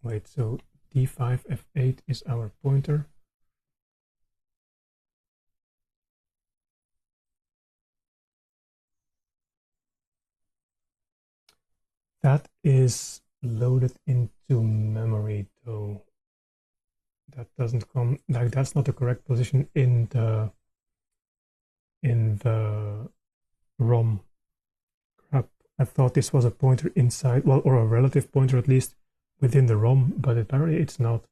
Wait, so D5F8 is our pointer. That is loaded into memory, though. That doesn't come, like, that's not the correct position in the ROM. Crap, I thought this was a pointer inside, well, or a relative pointer at least, within the ROM, but apparently it's not.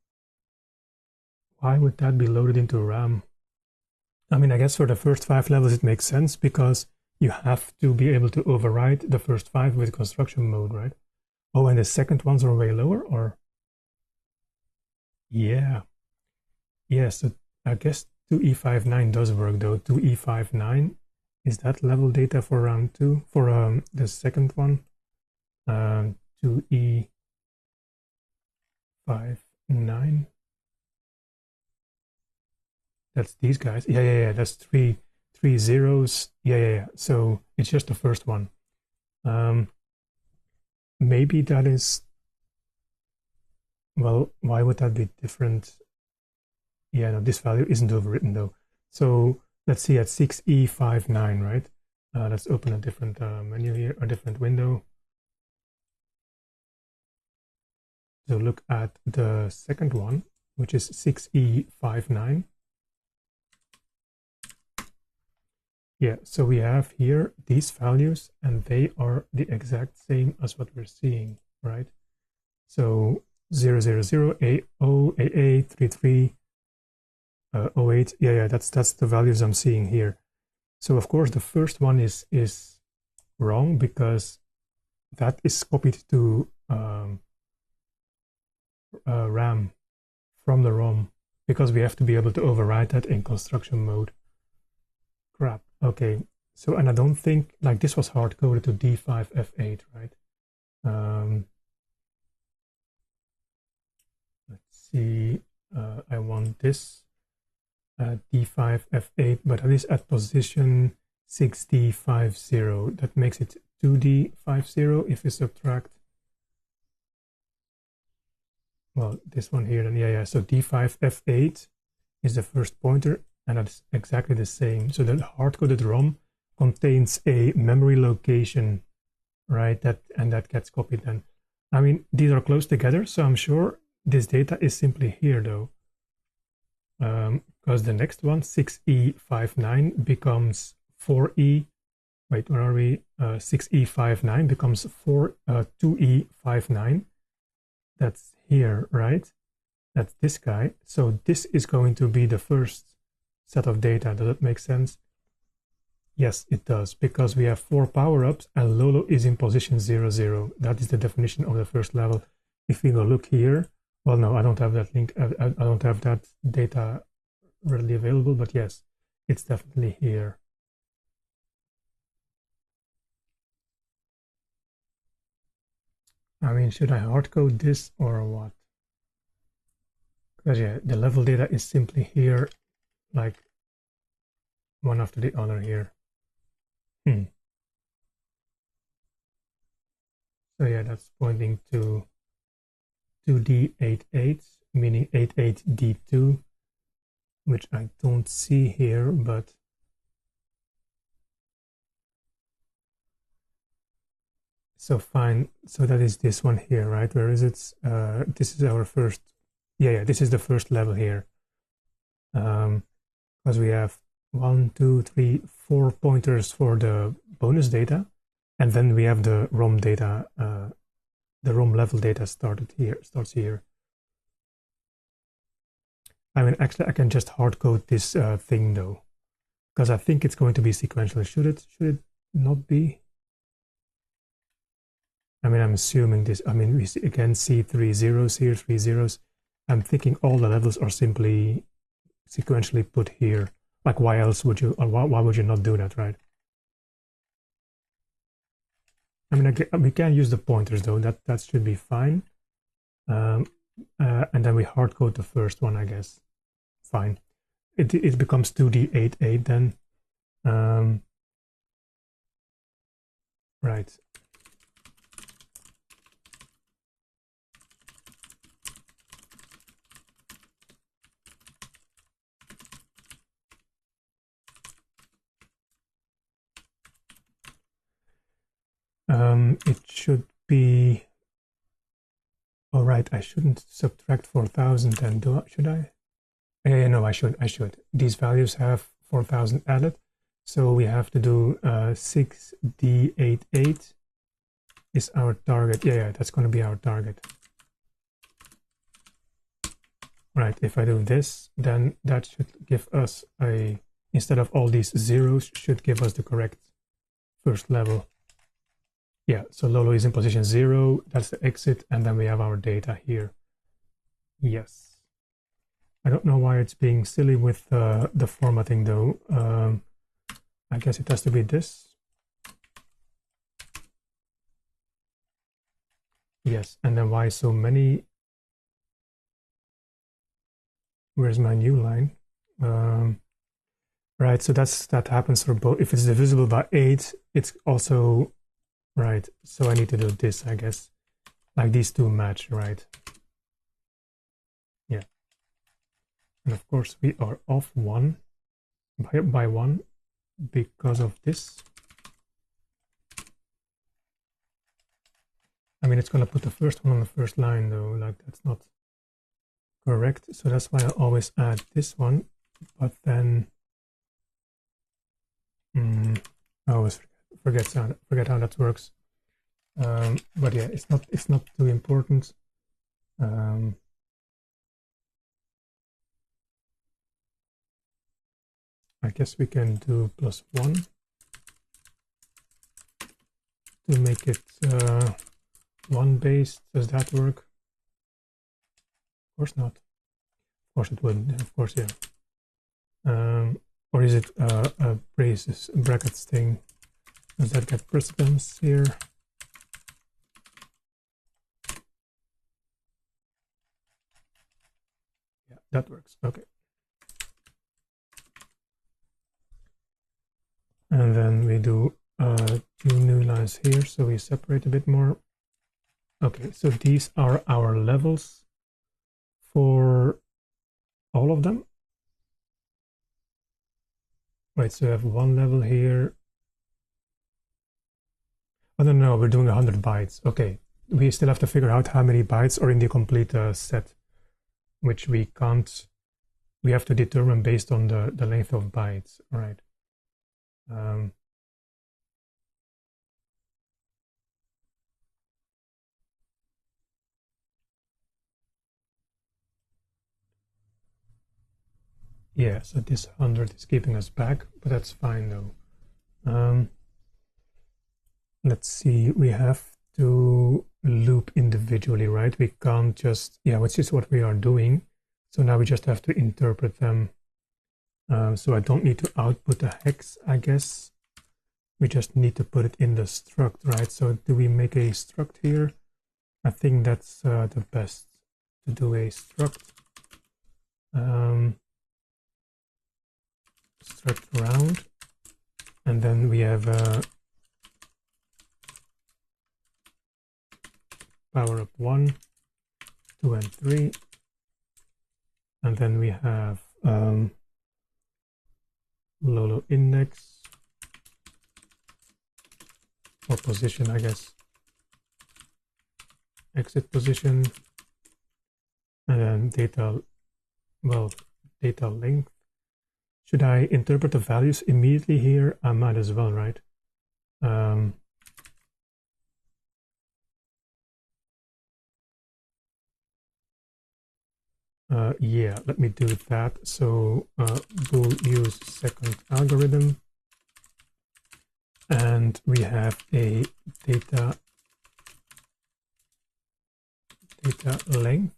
Why would that be loaded into RAM? I mean, I guess for the first 5 levels it makes sense, because you have to be able to override the first 5 with construction mode, right? Oh, and the second ones are way lower, or? Yeah. Yeah, so I guess 2E59 does work, though. 2E59, is that level data for round 2? For the second one? 2E59. That's these guys. Yeah. That's three zeros. Yeah. So it's just the first one. Maybe that is. Well, why would that be different? Yeah, no, this value isn't overwritten though. So let's see at 6E59, right? Let's open a different menu here, a different window. So look at the second one, which is 6E59. Yeah, so we have here these values, and they are the exact same as what we're seeing, right? So 000, A0, AA, 33, 08. Yeah, that's the values I'm seeing here. So of course the first one is wrong, because that is copied to RAM from the ROM, because we have to be able to override that in construction mode. Crap. Okay, so, and I don't think, like, this was hard coded to D5F8, right? Let's see, I want this D5F8, but that is at position 6D50. That makes it 2D50 if we subtract, well, this one here, and yeah, so D5F8 is the first pointer, and that's exactly the same. So the hard-coded ROM contains a memory location, right? And that gets copied then. I mean, these are close together, so I'm sure this data is simply here, though. Because the next one, 6E59, becomes 4E. Wait, where are we? 6E59 becomes 2E59. That's here, right? That's this guy. So this is going to be the first set of data. Does that make sense? Yes, it does, because we have 4 power-ups and Lolo is in position 00. That is the definition of the first level. If we go look here, well, no, I don't have that link. I don't have that data readily available, but yes, it's definitely here. I mean, should I hardcode this or what? Because yeah, the level data is simply here, like one after the other here. So yeah, that's pointing to 2D88, meaning 88D2, which I don't see here, but So fine, so that is this one here, right? Where is it? This is our first, yeah, this is the first level here. Because we have 1, 2, 3, 4 pointers for the bonus data, and then we have the ROM data, the ROM level data starts here. I mean, actually, I can just hard code this thing though, because I think it's going to be sequential. Should it not be? I mean, I'm assuming this. I mean, we again see 3 zeros here, 3 zeros. I'm thinking all the levels are simply sequentially put here. Like, why else would you, or why would you not do that, right? I mean, we can use the pointers though. That should be fine. And then we hard code the first one, I guess. Fine. It becomes 2D88 then. Right. It should be. All right, I shouldn't subtract 4,000 then, should I? No, I should. These values have 4,000 added, so we have to do 6D88 is our target. Yeah, that's going to be our target. Right, if I do this, then that should give us instead of all these zeros, should give us the correct first level. Yeah, so Lolo is in position 0, that's the exit, and then we have our data here. Yes. I don't know why it's being silly with the formatting though. I guess it has to be this. Yes, and then why so many? Where's my new line? Right, so that happens for both. If it's divisible by 8, it's also... Right, so I need to do this, I guess. Like these two match, right? Yeah. And of course we are off 1 by 1 because of this. I mean, it's going to put the first one on the first line though, like that's not correct. So that's why I always add this one, but then I always forget how that works. But yeah, it's not too important. I guess we can do +1 to make it 1 base. Does that work? Of course not. Of course it wouldn't. Of course, yeah. Or is it a braces brackets thing? Does that get precedence here? Yeah, that works. Okay. And then we do 2 new lines here, so we separate a bit more. Okay, so these are our levels for all of them. Right, so we have 1 level here. Oh, no, we're doing 100 bytes. Okay, we still have to figure out how many bytes are in the complete set, which we can't. We have to determine based on the length of bytes, right? Yeah, so this 100 is keeping us back, but that's fine though. Let's see, we have to loop individually, right? We can't just, yeah, which is what we are doing. So now we just have to interpret them. So I don't need to output the hex, I guess. We just need to put it in the struct, right? So do we make a struct here? I think that's the best to do a struct. Struct round. And then we have power up 1, 2, and 3. And then we have Lolo index or position, I guess. exit position, and then data length. Should I interpret the values immediately here? I might as well, right? Yeah, let me do that. So bool use second algorithm, and we have a data length,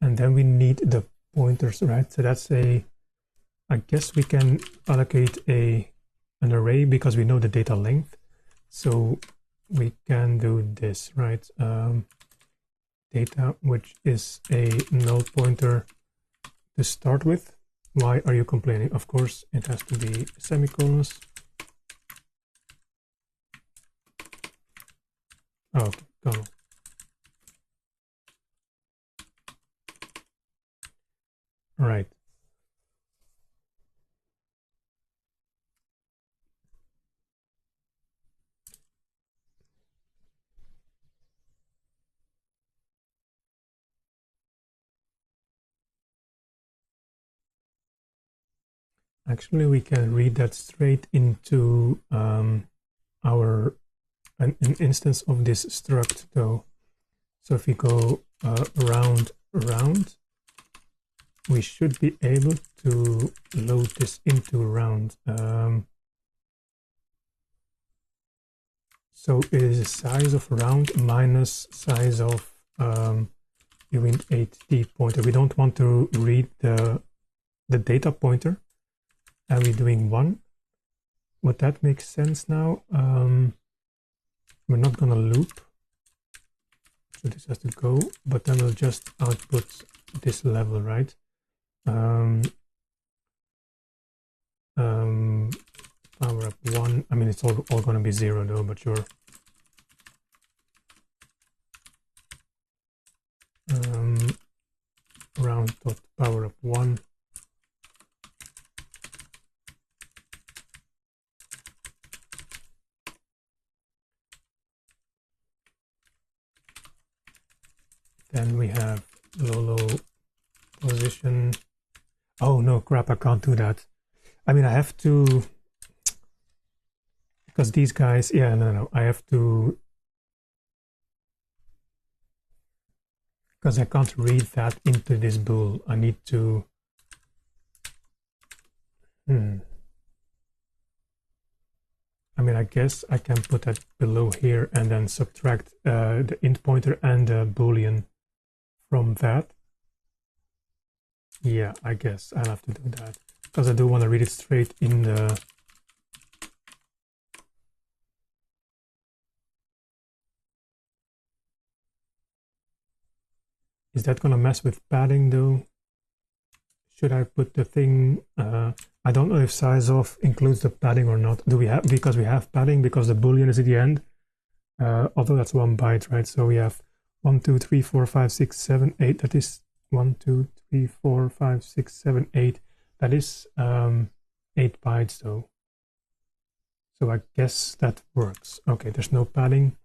and then we need the pointers, right? So that's I guess we can allocate an array because we know the data length. So we can do this, right? Data, which is a null pointer to start with. Why are you complaining? Of course, it has to be semicolons. Oh, okay, go. Right. Actually, we can read that straight into an instance of this struct, though. So if we go round, we should be able to load this into round. So it is a size of round minus size of uint8d pointer. We don't want to read the data pointer. Are we doing 1? Would that make sense now? We're not gonna loop, so this has to go, but then we'll just output this level, right? Power up 1. I mean, it's all gonna be 0 though, but sure. Round dot power up 1. Then we have Lolo position. Oh no, crap, I can't do that. I mean, I have to, because these guys, yeah, no, I have to, because I can't read that into this bool. I need to, I mean, I guess I can put that below here and then subtract the int pointer and the boolean from that. Yeah, I guess I'll have to do that because I do want to read it straight in the. Is that gonna mess with padding though? Should I put the thing? I don't know if size of includes the padding or not. Do we have, because we have padding because the boolean is at the end. Although that's 1 byte, right? So we have 1, 2, 3, 4, 5, 6, 7, 8. That is 1, 2, 3, 4, 5, 6, 7, 8. That is 8 bytes though. So I guess that works. Okay, there's no padding.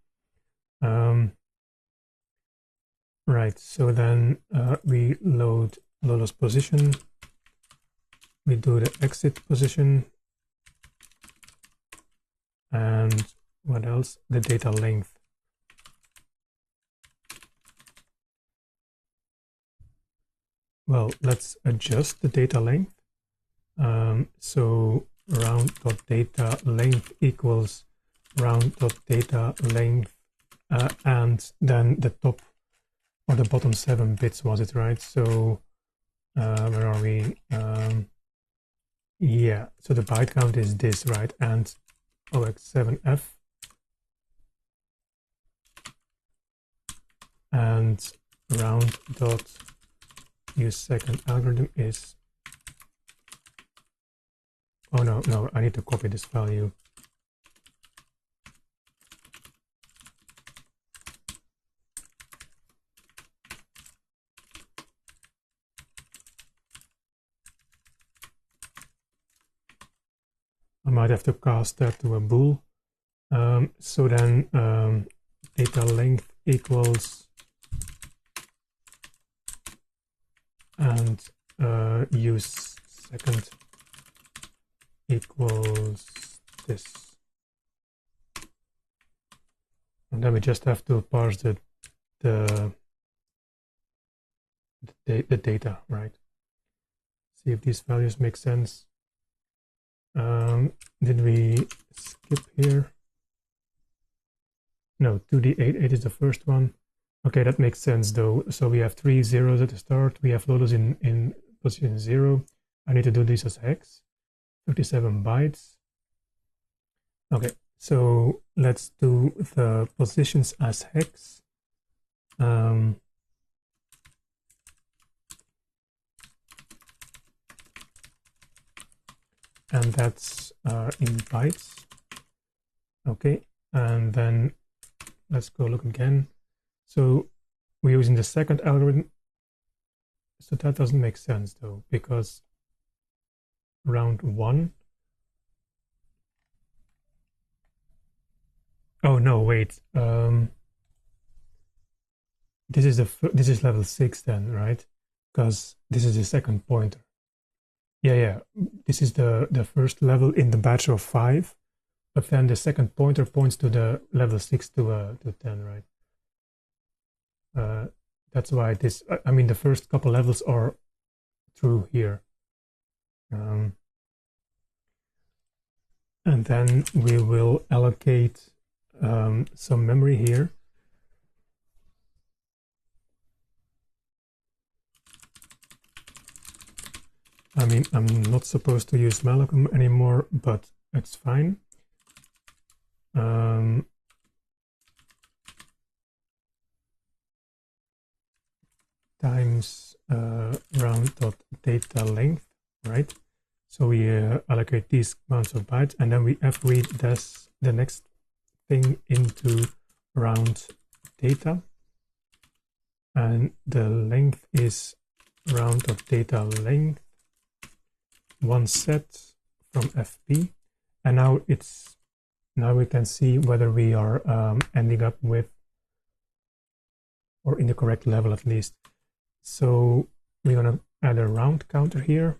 Right, so then we load Lolo's position. We do the exit position. And what else? The data length. Well, let's adjust the data length. So round.data length equals round.data length, and then the top or the bottom 7 bits, was it, right? So where are we? Yeah, so the byte count is this, right? And OX7F. And round dot use second algorithm is, oh no, I need to copy this value. I might have to cast that to a bool. So then data length equals and use second equals this. And then we just have to parse the data, right? See if these values make sense. Did we skip here? No, 2D8, 8 is the first one. Okay, that makes sense though. So we have 3 zeros at the start. We have lolos in position 0. I need to do this as hex. 37 bytes. Okay, so let's do the positions as hex. And that's in bytes. Okay, and then let's go look again. So we're using the second algorithm. So that doesn't make sense though, because round 1. Oh no, wait. This is level 6 then, right? Because this is the second pointer. Yeah. This is the first level in the batch of 5, but then the second pointer points to the level 6 to 10, right? That's why this. I mean, the first couple levels are through here, and then we will allocate some memory here. I mean, I'm not supposed to use malloc anymore, but it's fine. Times round.data length, right? So we allocate these amounts of bytes, and then we f-read this, the next thing into round data, and the length is round.data length 1 set from fp, and now we can see whether we are ending up with, or in the correct level at least. So we're gonna add a round counter here,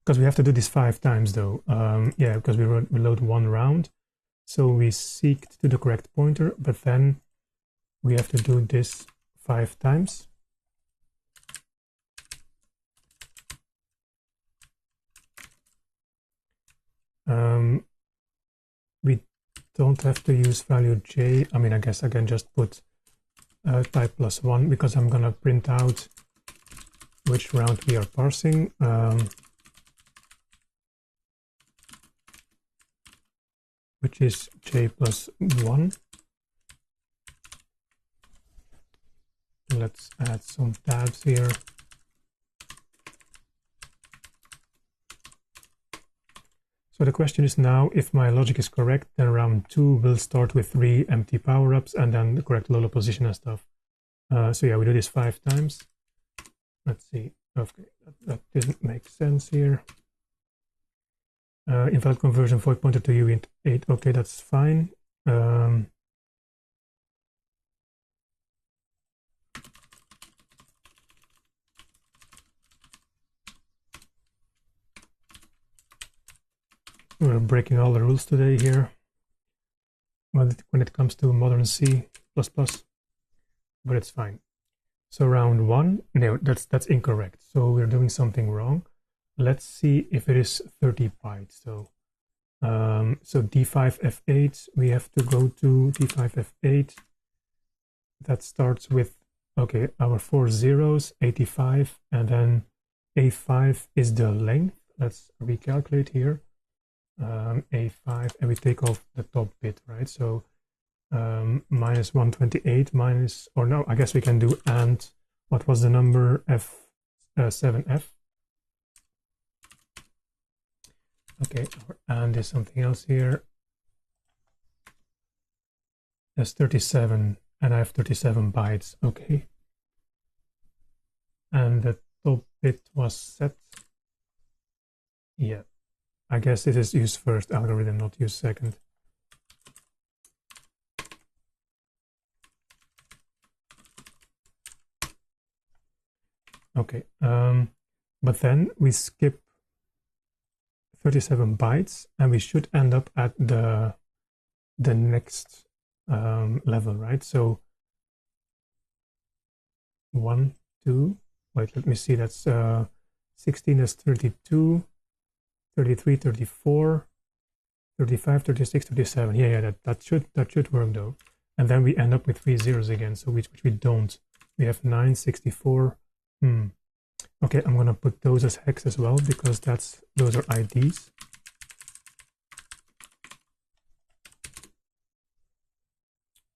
because we have to do this 5 times though. Yeah, because we load 1 round, so we seek to the correct pointer, but then we have to do this 5 times. We don't have to use value j. I mean, I guess I can just put type +1, because I'm gonna print out which round we are parsing. Which is j +1. Let's add some tabs here. So the question is now, if my logic is correct, then round 2 will start with 3 empty power-ups and then the correct Lolo position and stuff. So yeah, we do this 5 times. Let's see. Okay, that didn't make sense here. Invalid conversion, void pointer to uint 8. Okay, that's fine. We're breaking all the rules today here. Well, when it comes to modern C++, but it's fine. So round 1, no, that's incorrect. So we're doing something wrong. Let's see if it is 30 bytes. So D5F8, we have to go to D5F8. That starts with, okay, our 4 zeros, 85, and then A5 is the length. Let's recalculate here. A5, and we take off the top bit, right? So minus 128 minus, or no, I guess we can do and, what was the number? F7F. Okay, and there's something else here. There's 37, and I have 37 bytes. Okay. And the top bit was set. Yeah. I guess this is use first algorithm, not use second. Okay, but then we skip 37 bytes and we should end up at the next level, right? So 1, 2, wait, let me see, that's 16 is 32, 33, 34, 35, 36, 37. Yeah, that should work though. And then we end up with 3 zeros again, so which we don't. We have 9, 64. Okay, I'm gonna put those as hex as well because those are IDs.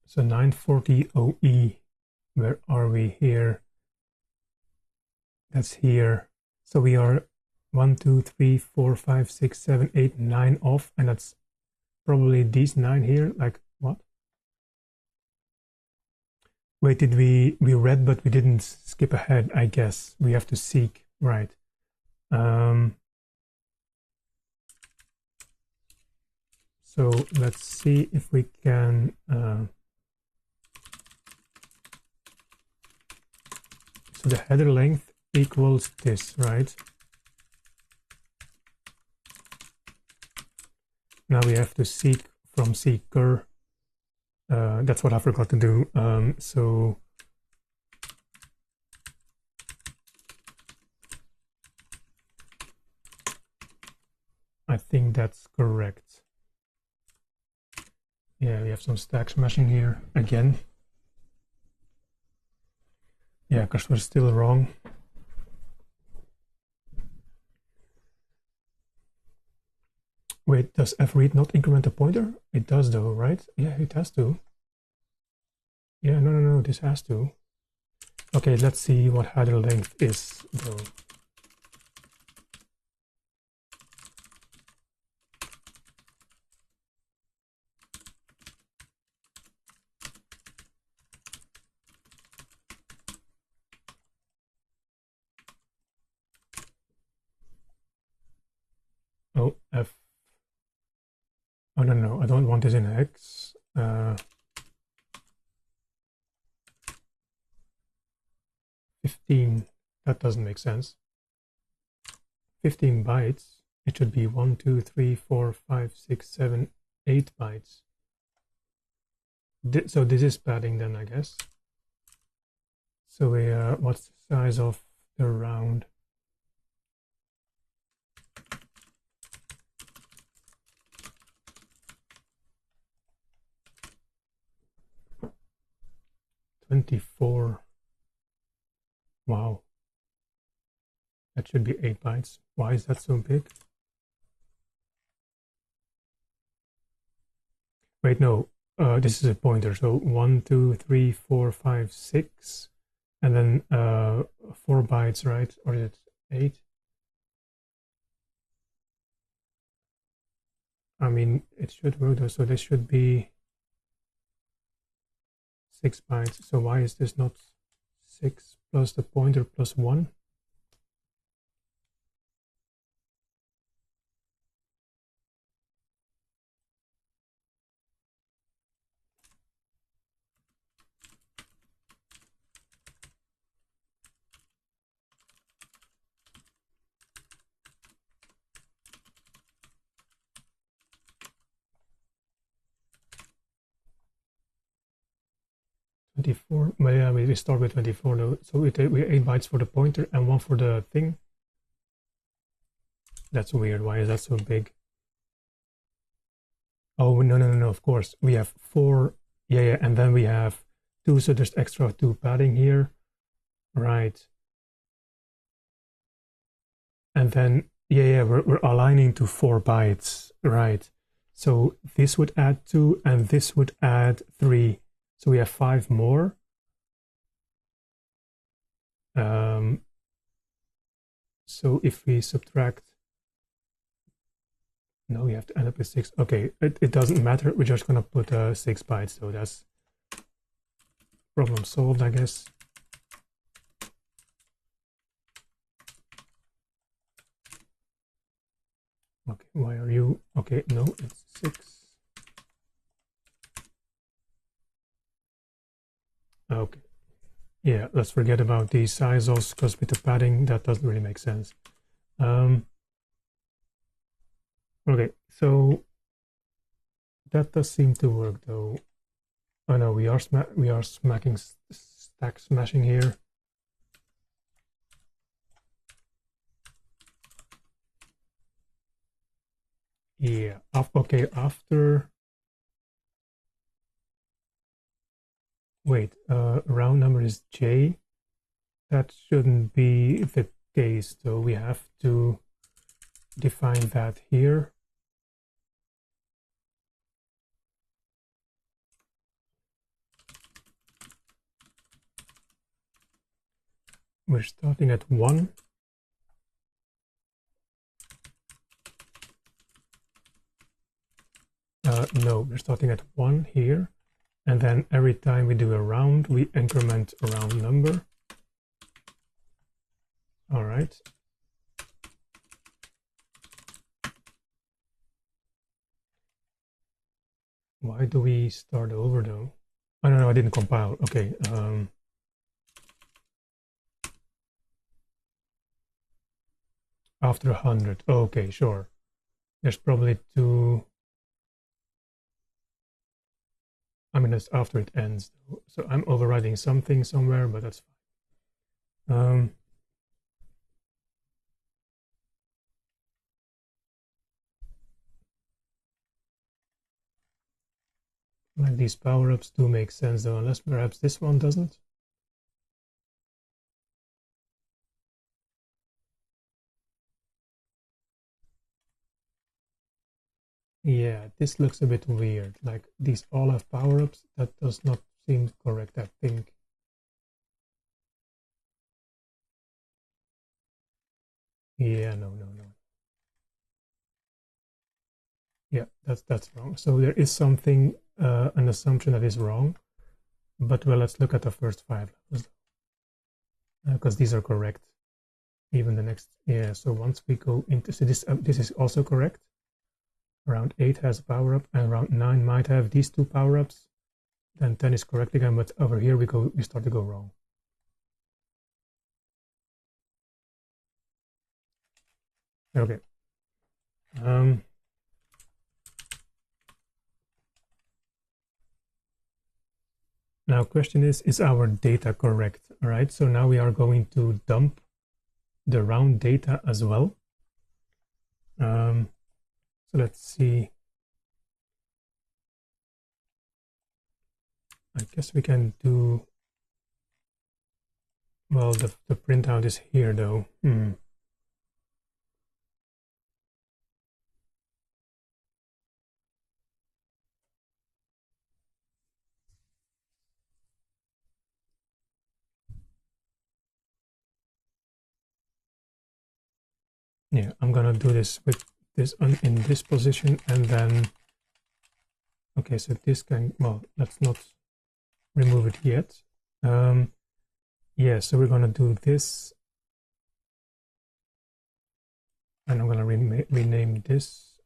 So 940 OE, where are we here? That's here. So we are 1, 2, 3, 4, 5, 6, 7, 8, 9 off, and that's probably these 9 here. Like what? Wait, did we read but we didn't skip ahead? I guess we have to seek, right? So let's see if we can. So the header length equals this, right? Now we have to seek from seeker. That's what I forgot to do. So I think that's correct. Yeah, we have some stack smashing here again. Yeah, because we're still wrong. Wait, does fread not increment the pointer? It does though, right? Yeah, it has to. Yeah, no, this has to. Okay, let's see what header length is though. Oh, F. Oh, no, I don't want this in hex. 15, that doesn't make sense. 15 bytes, it should be 1, 2, 3, 4, 5, 6, 7, 8 bytes. So this is padding then, I guess. So we, what's the size of the round? $24. Wow. That should be 8 bytes. Why is that so big? Wait, no. This is a pointer. So 1, 2, 3, 4, 5, 6. And then 4 bytes, right? Or is it 8? I mean, it should work though. So this should be 6 bytes. So why is this not 6 plus the pointer plus 1? $24. Well, yeah, we start with 24 though. So we 8 bytes for the pointer and 1 for the thing. That's weird. Why is that so big? Oh, no, of course. We have 4. Yeah, and then we have 2, so there's extra 2 padding here. Right. And then, yeah, we're aligning to 4 bytes. Right. So this would add 2 and this would add 3. So we have 5 more. So if we subtract, no, we have to end up with 6. Okay, it doesn't matter. We're just gonna put 6 bytes. So that's problem solved, I guess. Okay, why are you? Okay, no, it's 6. Okay, Yeah, let's forget about these sizes, because with the padding, that doesn't really make sense. Okay, so that does seem to work though. Oh no, we are smacking stack smashing here. Yeah. Okay. After. Wait. Round number is J. That shouldn't be the case, so we have to define that here. We're starting at 1. No, we're starting at 1 here. And then every time we do a round, we increment a round number. All right. Why do we start over though? Oh, no, I didn't compile. Okay. After 100. Okay, sure. There's probably 2. I mean, that's after it ends. So I'm overriding something somewhere, but that's fine. Like these power-ups do make sense though, unless perhaps this one doesn't. Yeah, this looks a bit weird. Like these all have power-ups. That does not seem correct, I think. Yeah, no. Yeah, that's wrong. So there is something, an assumption that is wrong. But well, let's look at the first 5 levels, because these are correct. Even the next, yeah. So once we go into, so this is also correct. Round 8 has a power up, and round 9 might have these 2 power ups. Then 10 is correct again, but over here we start to go wrong. Okay. Now question is our data correct? All right, so now we are going to dump the round data as well. So let's see. I guess we can do, well, the printout is here though. Yeah, I'm gonna do this with this in this position, and then, okay, so this can, well, let's not remove it yet. Yeah, so we're gonna do this, and I'm gonna rename this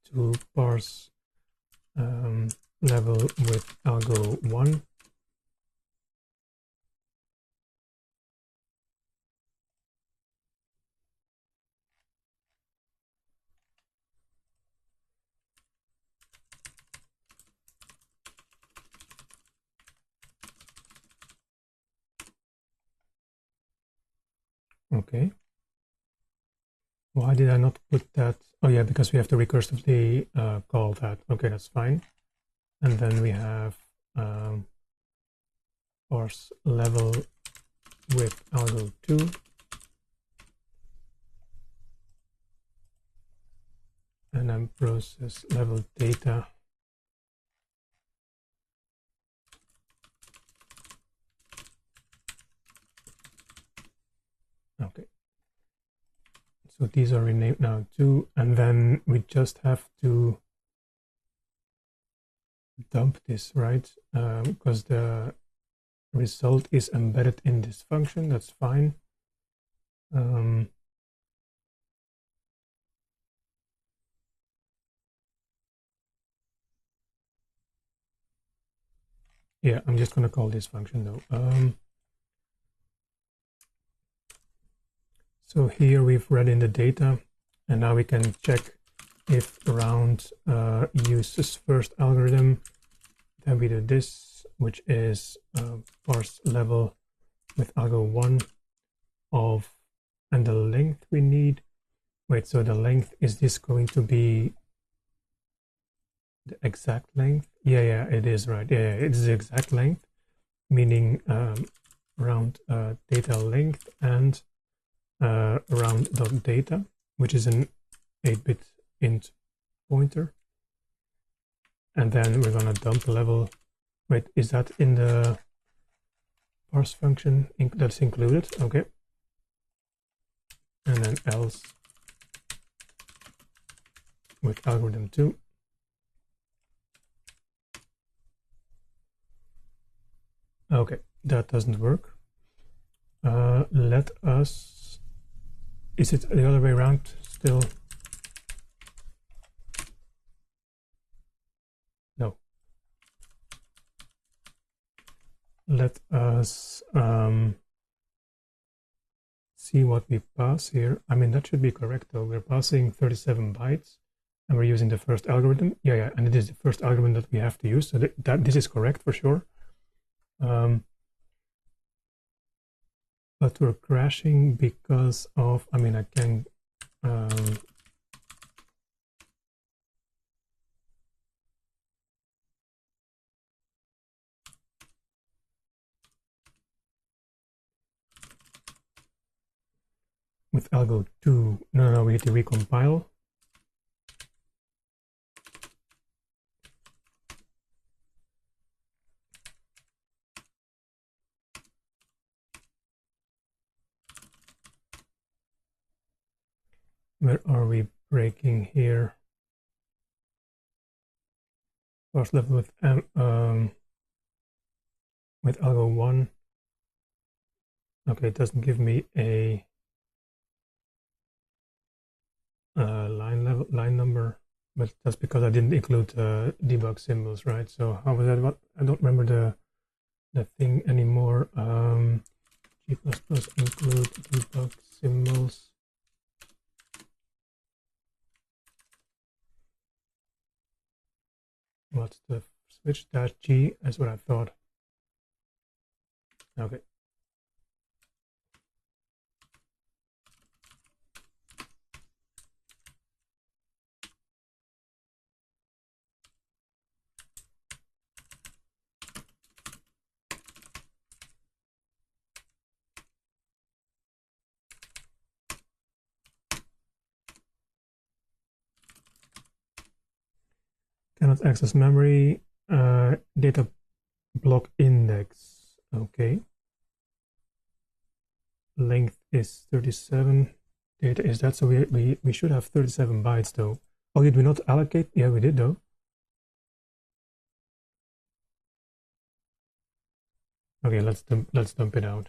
to parse level with algo 1. Okay. Why did I not put that? Oh yeah, because we have to recursively call that. Okay, that's fine. And then we have parse level with algo 2. And then process level data. Okay. So these are renamed now too, and then we just have to dump this, right? Because the result is embedded in this function. That's fine. Yeah, I'm just gonna call this function though. So here we've read in the data, and now we can check if round uses first algorithm. Then we do this, which is parse level with algo 1 of, and the length we need. Wait, so the length, is this going to be the exact length? Yeah, it is, right. Yeah, it's the exact length, meaning round data length and round.data, which is an 8-bit int pointer. And then we're gonna dump level. Wait, is that in the parse function that's included? Okay. And then else with algorithm 2. Okay, that doesn't work. Let us, is it the other way around still? No. Let us see what we pass here. I mean, that should be correct though. We're passing 37 bytes and we're using the first algorithm. Yeah, and it is the first algorithm that we have to use. So that this is correct for sure. But we're crashing because of, I mean, I can with algo 2, no, we need to recompile. Where are we breaking here? Parse level with algo 1. Okay, it doesn't give me a line number, but that's because I didn't include debug symbols, right? So how was that? What, I don't remember the thing anymore. G++ include debug symbols. What's the switch dash G? That's what I thought. Okay. Cannot access memory, data block index. Okay. Length is 37. Data is that, so we should have 37 bytes though. Oh, did we not allocate? Yeah, we did though. Okay, let's dump it out.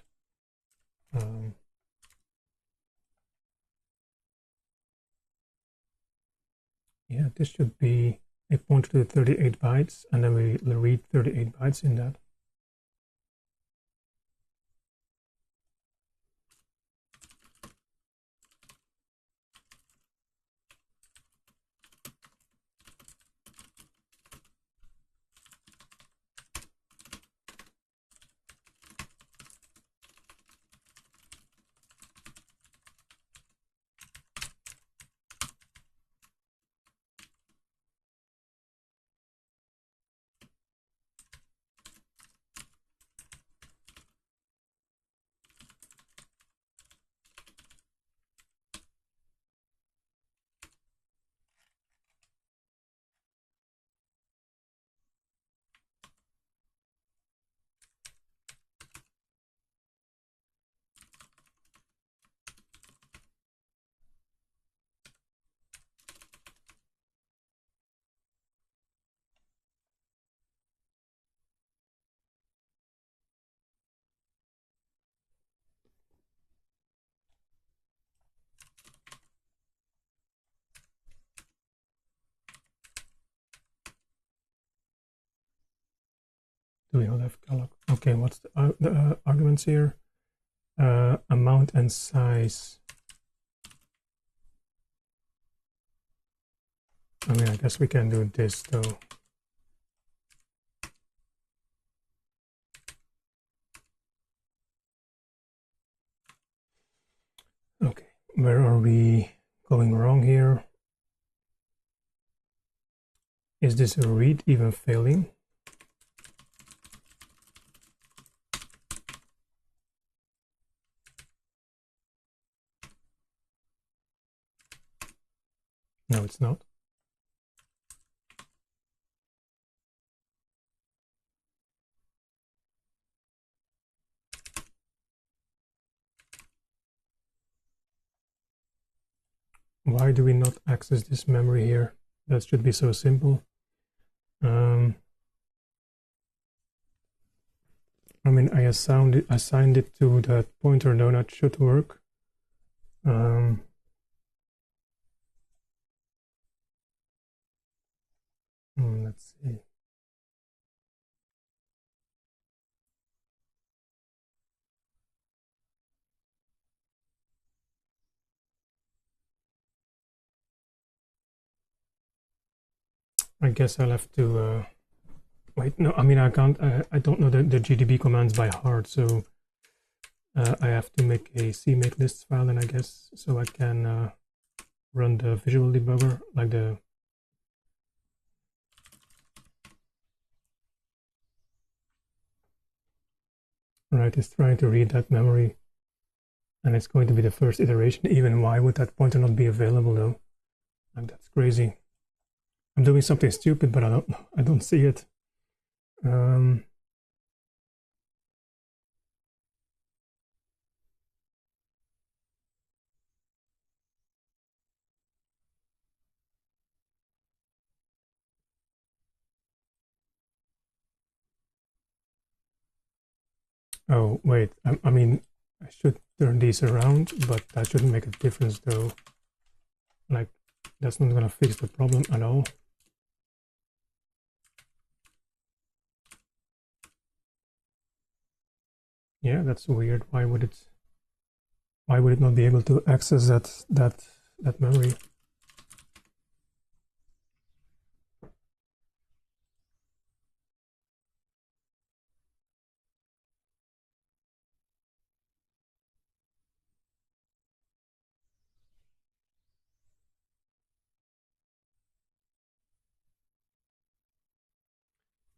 Yeah, this should be a pointer to 38 bytes, and then we read 38 bytes in that. Do we all have calloc? Okay, what's the arguments here? Amount and size. I mean, I guess we can do this though. Okay, where are we going wrong here? Is this read even failing? No, it's not. Why do we not access this memory here? That should be so simple. I mean, I assigned it to that pointer, though that should work. Let's see. I guess I'll have to wait. No, I mean, I can't. I don't know the GDB commands by heart, so I have to make a CMake lists file, and I guess so I can run the visual debugger, like the right. It's trying to read that memory, and it's going to be the first iteration. Even why would that pointer not be available though? Like, that's crazy. I'm doing something stupid, but I don't see it. Oh, wait, I mean, I should turn these around, but that shouldn't make a difference though. Like, that's not gonna fix the problem at all. Yeah, that's weird. Why would it not be able to access that memory?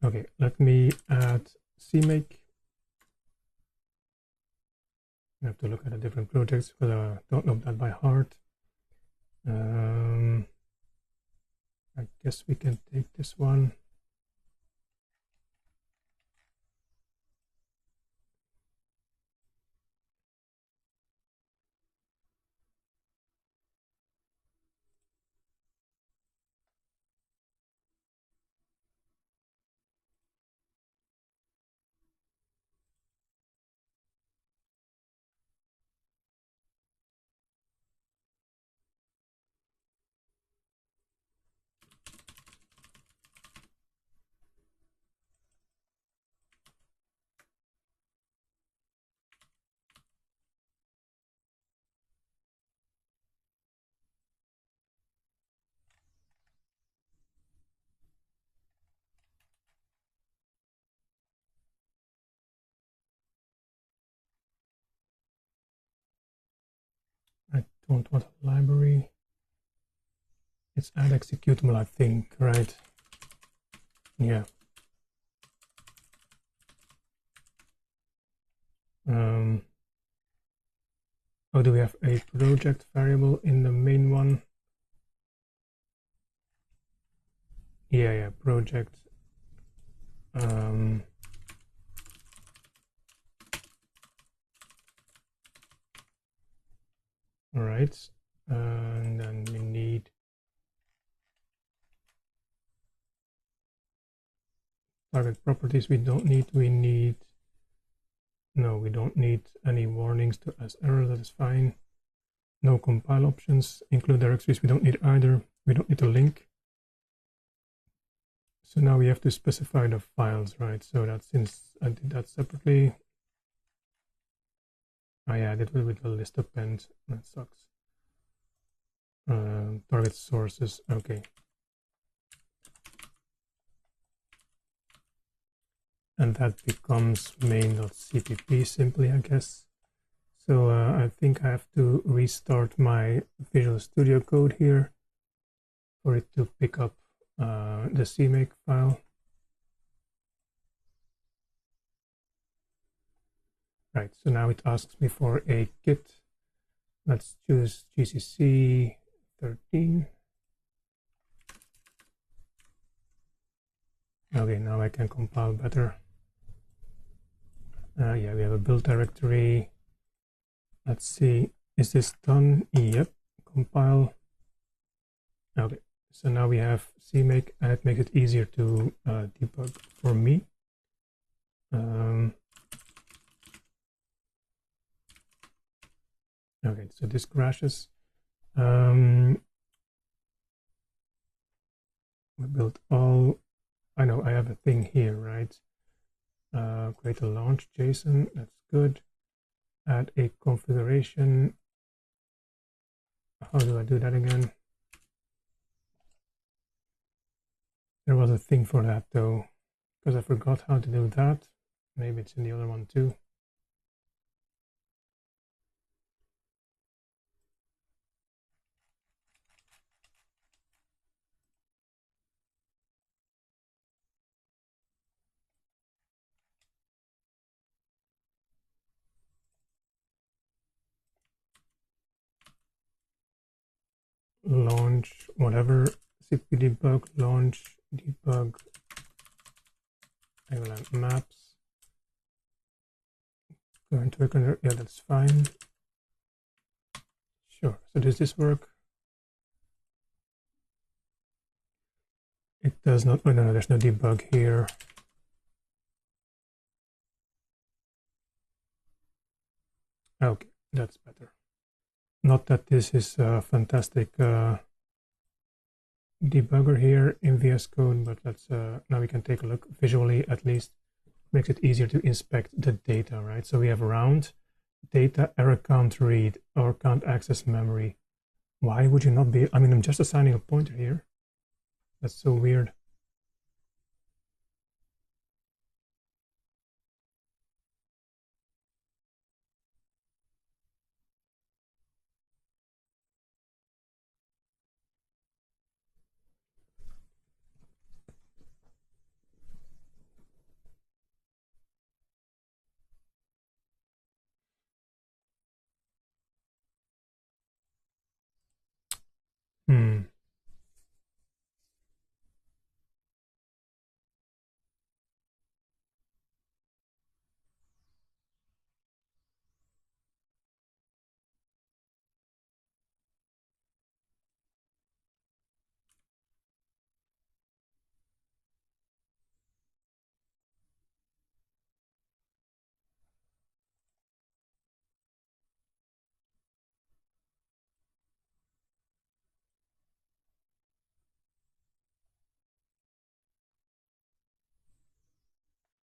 Okay, let me add CMake. I have to look at the different projects because I don't know that by heart. I guess we can take this one. I don't want a library. It's add executable, I think, right? Yeah. Oh, do we have a project variable in the main one? Yeah, project. All right, and then we need target properties. We don't need. No, we don't need any warnings to as error. That is fine. No compile options. Include directories. We don't need either. We don't need a link. So now we have to specify the files, right? So that since I did that separately, I added it with the list append. That sucks. Target sources. Okay. and that becomes main.cpp simply, I guess. So I think I have to restart my Visual Studio Code here for it to pick up the CMake file. Right, so now it asks me for a kit. Let's choose GCC 13. Okay, now I can compile better. Yeah, we have a build directory. Let's see, is this done? Yep, compile. Okay, so now we have CMake, and it makes it easier to debug for me. Okay, so this crashes. We built all. I know I have a thing here, right? Create a launch JSON. That's good. Add a configuration. How do I do that again? There was a thing for that though, because I forgot how to do that. Maybe it's in the other one too. Launch whatever, cp debug, launch debug, Eggerland maps. Current record, yeah, that's fine. Sure, so does this work? It does not. Oh no, there's no debug here. Okay, that's better. Not that this is a fantastic debugger here in VS Code, but let's now we can take a look visually. At least makes it easier to inspect the data, right? So we have round data error can't read or can't access memory. Why would you not be? I mean, I'm just assigning a pointer here. That's so weird.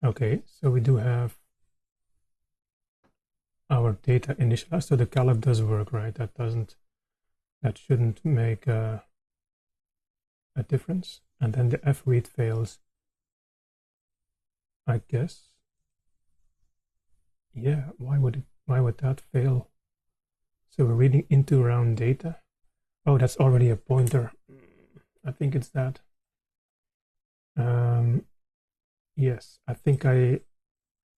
Okay, so we do have our data initialized, so the calip does work, right? That shouldn't make a difference. And then the fread fails, I guess. Yeah, why would that fail? So we're reading into round data. Oh, that's already a pointer. I think it's that. Yes, I think I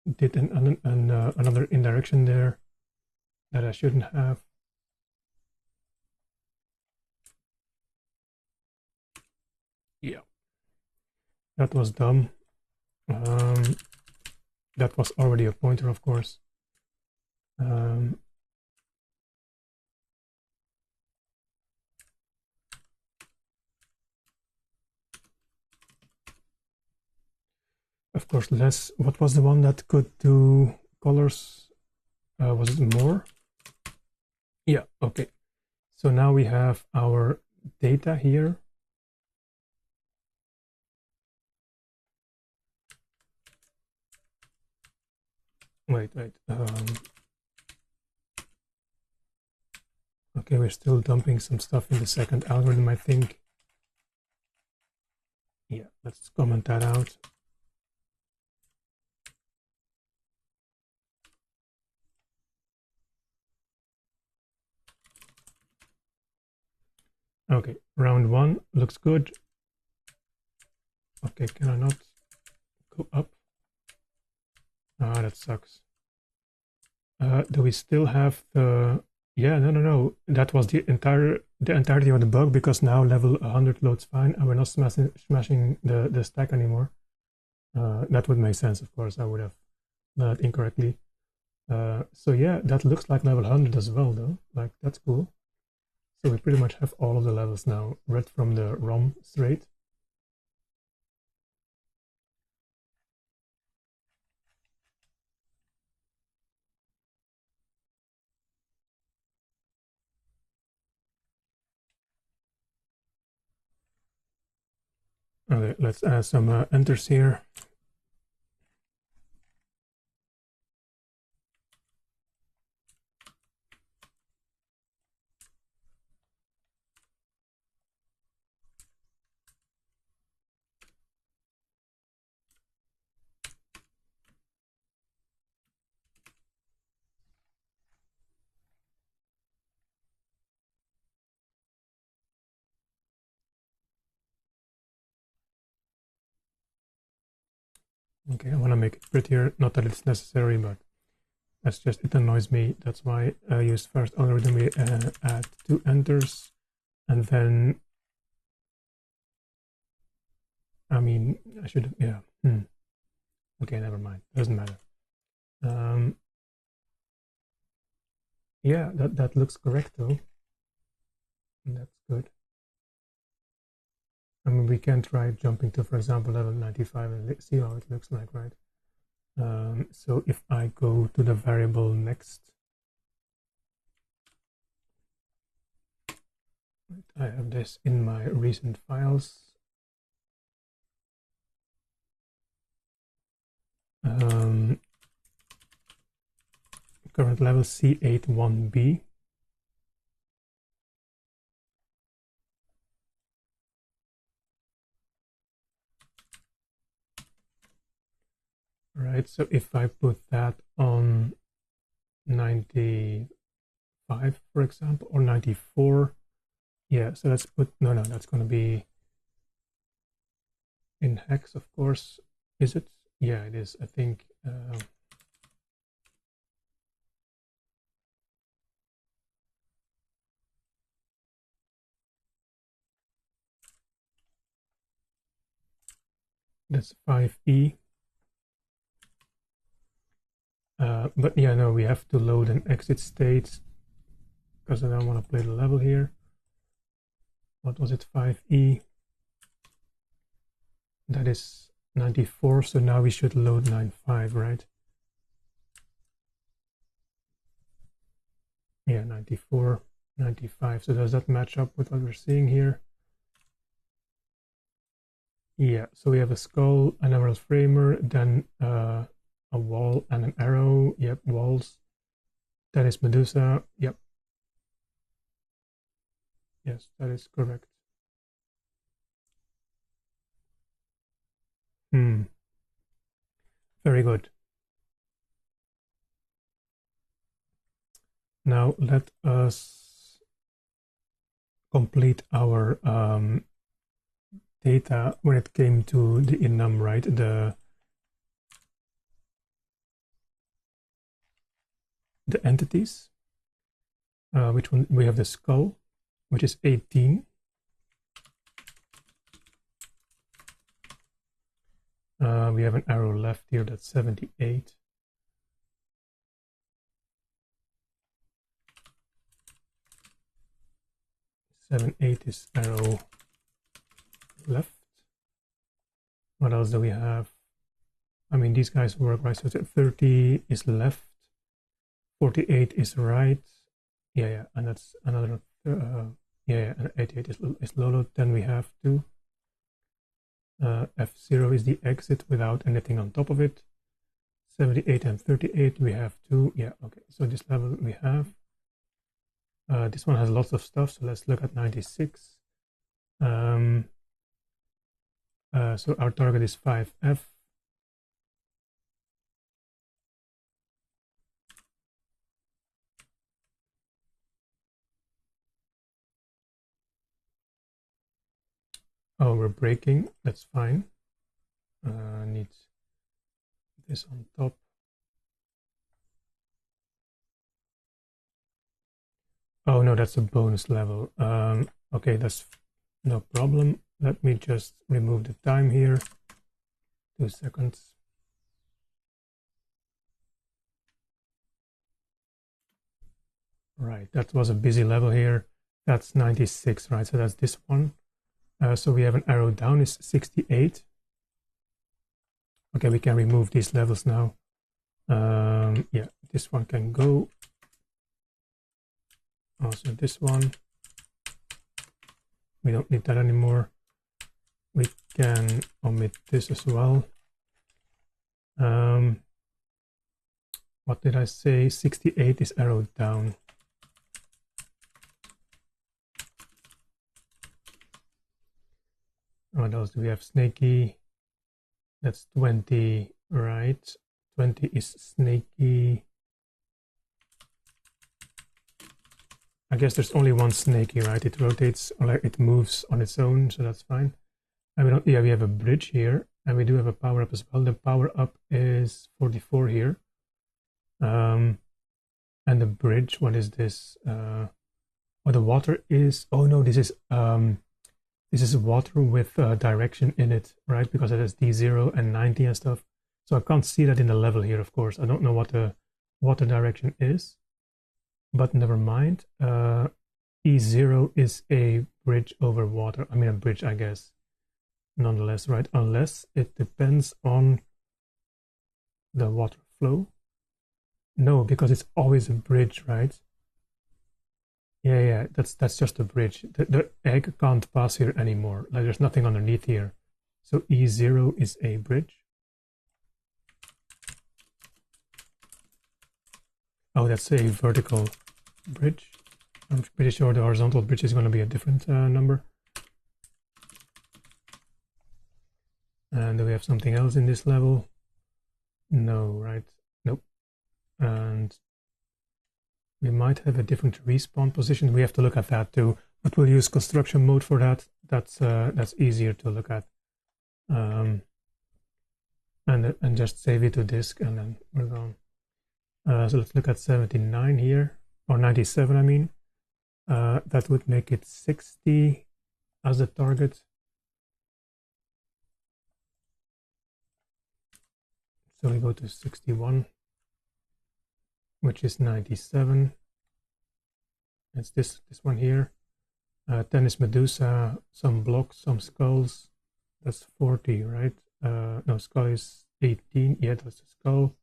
did another indirection there that I shouldn't have. Yeah, that was dumb. That was already a pointer, of course. Of course, less. What was the one that could do colors? Was it more? Yeah, okay. So now we have our data here. Wait. Okay, we're still dumping some stuff in the second algorithm, I think. Yeah, let's comment that out. Okay, round 1 looks good. Okay, can I not go up? Ah, that sucks. Do we still have the... Yeah, no. That was the entirety of the bug, because now level 100 loads fine and we're not smashing the stack anymore. That would make sense, of course. I would have done it incorrectly. So yeah, that looks like level 100 as well, though. Like, that's cool. So we pretty much have all of the levels now read from the ROM straight. Okay, let's add some enters here. Okay, I want to make it prettier. Not that it's necessary, but that's just, it annoys me. That's why I use first algorithm. We add 2 enters, and then, I mean, I should, yeah. Okay, never mind. Doesn't matter. Yeah, that looks correct though. That's good. I mean, we can try jumping to, for example, level 95 and see how it looks like, right? So if I go to the variable next, I have this in my recent files. Current level C81B. Right, so if I put that on 95, for example, or 94, yeah, so let's put, no, that's going to be in hex, of course. Is it? Yeah, it is, I think. That's 5E. But yeah, no, we have to load an exit state because I don't want to play the level here. What was it? 5E. That is 94, so now we should load 95, right? Yeah, 94, 95. So does that match up with what we're seeing here? Yeah, so we have a skull, an emerald framer, then a wall and an arrow. Yep, walls. That is Medusa. Yep. Yes, that is correct. Very good. Now let us complete our data when it came to the enum, right? The entities. Which one? We have the skull, which is 18. We have an arrow left here, that's 78. Seven, 8 is arrow left. What else do we have? I mean, these guys work, right? So 30 is left, 48 is right. Yeah, and that's another, yeah, and 88 is low load. Then we have to F0 is the exit without anything on top of it. 78 and 38 we have two. Yeah, okay, so this level we have. This one has lots of stuff, so let's look at 96. So our target is 5F. Oh, we're breaking. That's fine. Need this on top. Oh no, that's a bonus level. Okay, that's no problem. Let me just remove the time here. 2 seconds. Right, that was a busy level here. That's 96, right? So that's this one. So we have an arrow down is 68. Okay, we can remove these levels now. Yeah, this one can go. Also this one. We don't need that anymore. We can omit this as well. What did I say? 68 is arrowed down. What else do we have? Snaky. That's 20, right? 20 is snaky. I guess there's only one snaky, right? It rotates, or like it moves on its own, so that's fine. And we don't, yeah, we have a bridge here, and we do have a power up as well. The power up is 44 here. And the bridge, what is this? Oh, the water is, oh no, this is water with direction in it, right? Because it has D0 and 90 and stuff. So I can't see that in the level here, of course. I don't know what the water direction is, but never mind. E0 is a bridge over water. I mean, a bridge, I guess. Nonetheless, right? Unless it depends on the water flow. No, because it's always a bridge, right? Yeah, that's just a bridge. The egg can't pass here anymore. Like there's nothing underneath here. So E0 is a bridge. Oh, that's a vertical bridge. I'm pretty sure the horizontal bridge is going to be a different number. And do we have something else in this level? No, right? Nope. And we might have a different respawn position. We have to look at that too, but we'll use construction mode for that. That's easier to look at. And just save it to disk, and then we're gone. So let's look at 79 here, or 97, I mean. That would make it 60 as the target. So we go to 61, which is 97. It's this one here. Tennis Medusa, some blocks, some skulls. That's 40, right? No, skull is 18. Yeah, that's a skull.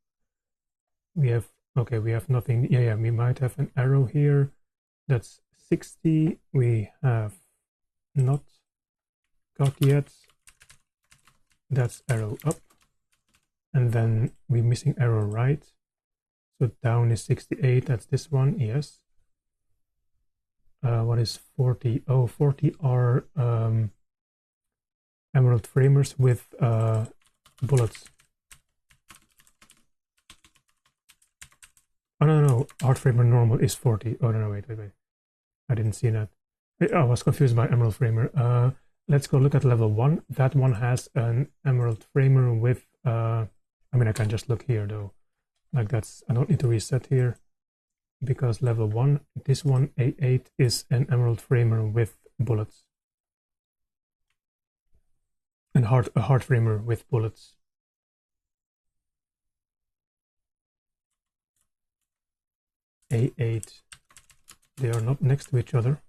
We have, okay, we have nothing. Yeah, we might have an arrow here. That's 60. We have not got yet. That's arrow up. And then we're missing arrow right. So down is 68. That's this one. Yes. What is 40? Oh, 40 are emerald framers with bullets. Oh, no. Art framer normal is 40. Oh, no, wait. I didn't see that. I was confused by emerald framer. Let's go look at level 1. That one has an emerald framer with... I mean, I can just look here, though. Like that's... I don't need to reset here. Because level 1, this one, A8, is an emerald framer with bullets. And a hard framer with bullets. A8. They are not next to each other.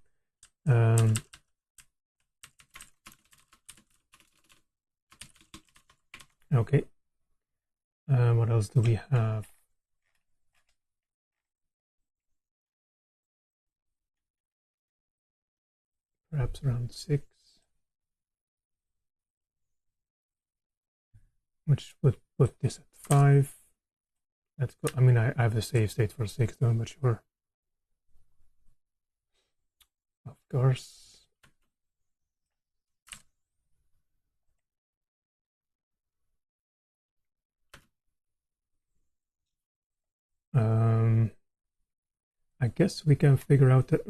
Okay. What else do we have? Perhaps around 6. Which would put this at 5. Let's go. I mean, I have a save state for 6, though, but sure. Of course. I guess we can figure out the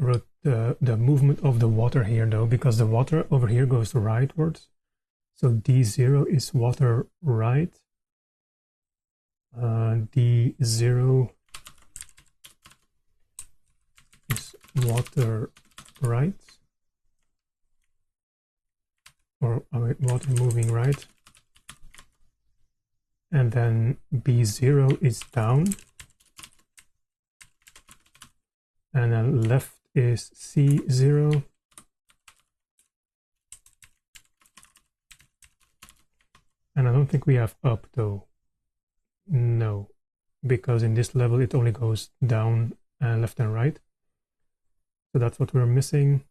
the movement of the water here though, because the water over here goes rightwards. So D0 is water right. D0 is water right. Or water moving right. And then B0 is down. And then left is C0. And I don't think we have up though. No, because in this level it only goes down and left and right. So that's what we're missing.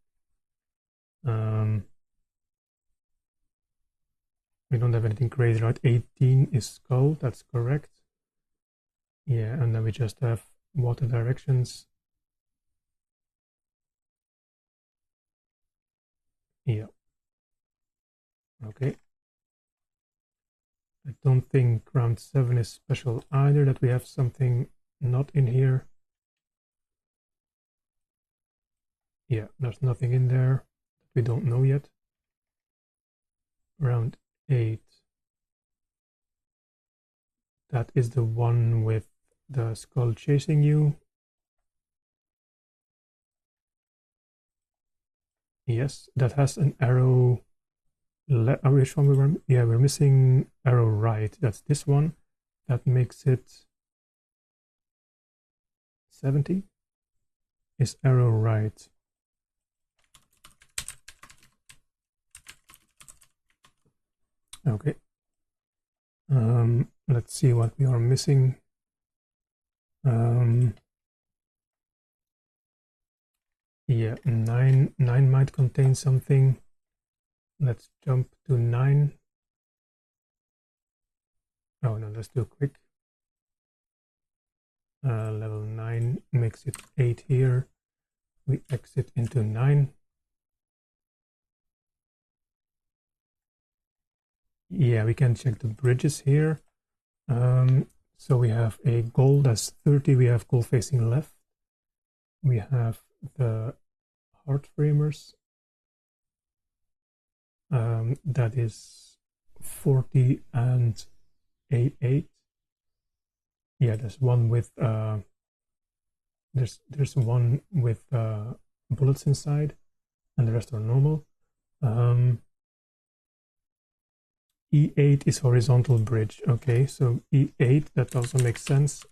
We don't have anything crazy, right? 18 is skull, that's correct. Yeah, and then we just have water directions. Yeah. Okay. I don't think round 7 is special either, that we have something not in here. Yeah, there's nothing in there that we don't know yet. Round 8. That is the one with the skull chasing you. Yes, that has an arrow. Which one we were? Yeah, we're missing arrow right. That's this one. That makes it 70. Is arrow right? Okay. Let's see what we are missing. Yeah, 9 might contain something. Let's jump to 9. Oh no, let's do quick. Level 9 makes it 8 here. We exit into 9. Yeah, we can check the bridges here. So we have a goal that's 30. We have goal facing left. We have the heart framers. That is 40 and 8. Yeah, there's one with there's one with bullets inside, and the rest are normal. E8 is horizontal bridge. Okay, so E8, that also makes sense.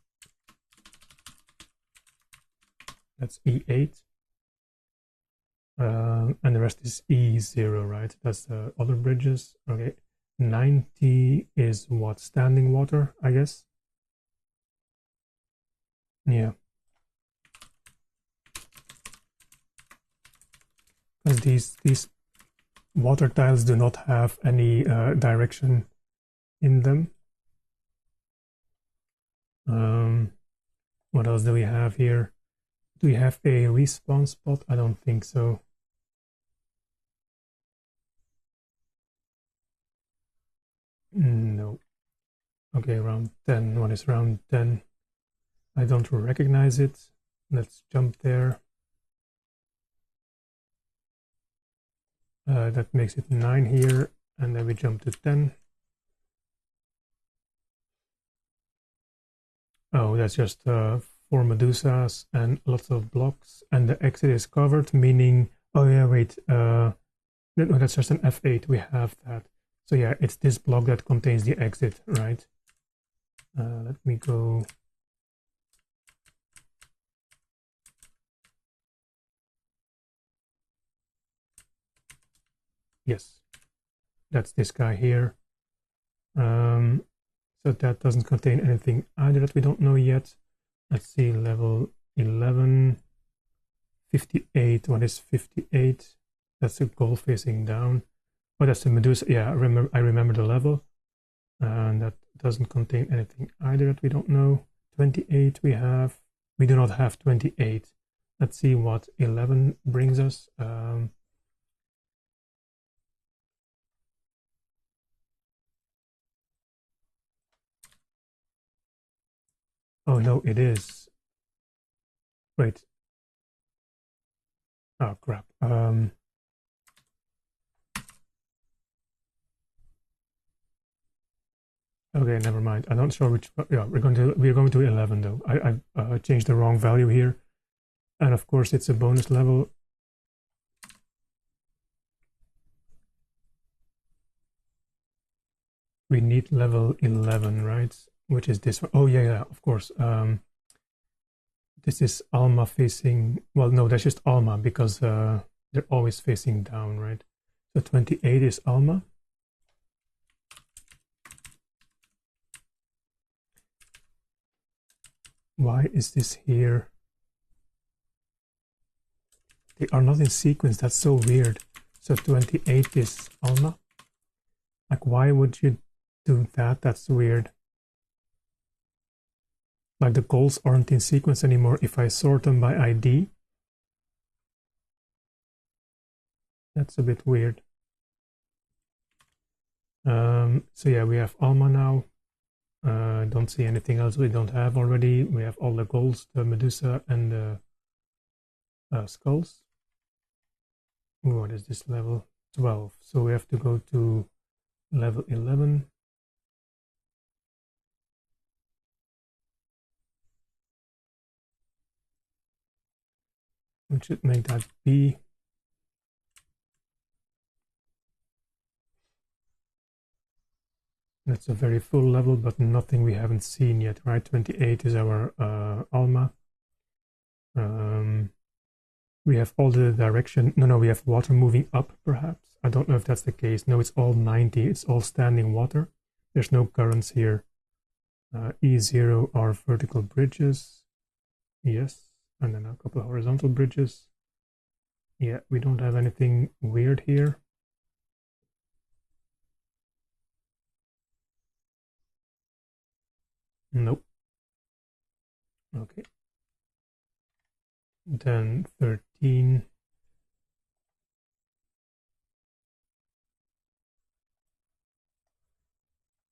That's E8. And the rest is E0, right? That's the other bridges. Okay, 90 is what? Standing water, I guess. Yeah. Because these water tiles do not have any direction in them. What else do we have here? Do we have a respawn spot? I don't think so. No. Okay, round 10. What is round 10? I don't recognize it. Let's jump there. That makes it 9 here, and then we jump to 10. Oh, that's just 4 Medusas and lots of blocks, and the exit is covered, meaning... Oh yeah, wait. No, that's just an F8. We have that. So yeah, it's this block that contains the exit, right? Let me go... Yes, that's this guy here. So that doesn't contain anything either that we don't know yet. Let's see, level 11, 58. What is 58? That's a goal facing down. Oh, that's the Medusa. Yeah, I remember the level. And that doesn't contain anything either that we don't know. 28 we have. We do not have 28. Let's see what 11 brings us. Oh no, it is. Wait. Oh crap. Okay, never mind. I'm not sure which. Yeah, we're going to 11 though. I changed the wrong value here, and of course it's a bonus level. We need level 11, right? Which is this one. Oh yeah, of course. This is Alma facing. Well, no, that's just Alma because they're always facing down, right? So 28 is Alma. Why is this here? They are not in sequence. That's so weird. So 28 is Alma. Like, why would you do that? That's weird. Like, the goals aren't in sequence anymore if I sort them by ID. That's a bit weird. So yeah, we have Alma now. Don't see anything else we don't have already. We have all the goals, the Medusa and the skulls. What is this level? 12. So we have to go to level 11. We should make that B. That's a very full level, but nothing we haven't seen yet, right? 28 is our Alma. We have all the direction. No, we have water moving up, perhaps. I don't know if that's the case. No, it's all 90. It's all standing water. There's no currents here. E0 are vertical bridges. Yes. And then a couple of horizontal bridges. Yeah, we don't have anything weird here. Nope. Okay. Then 13.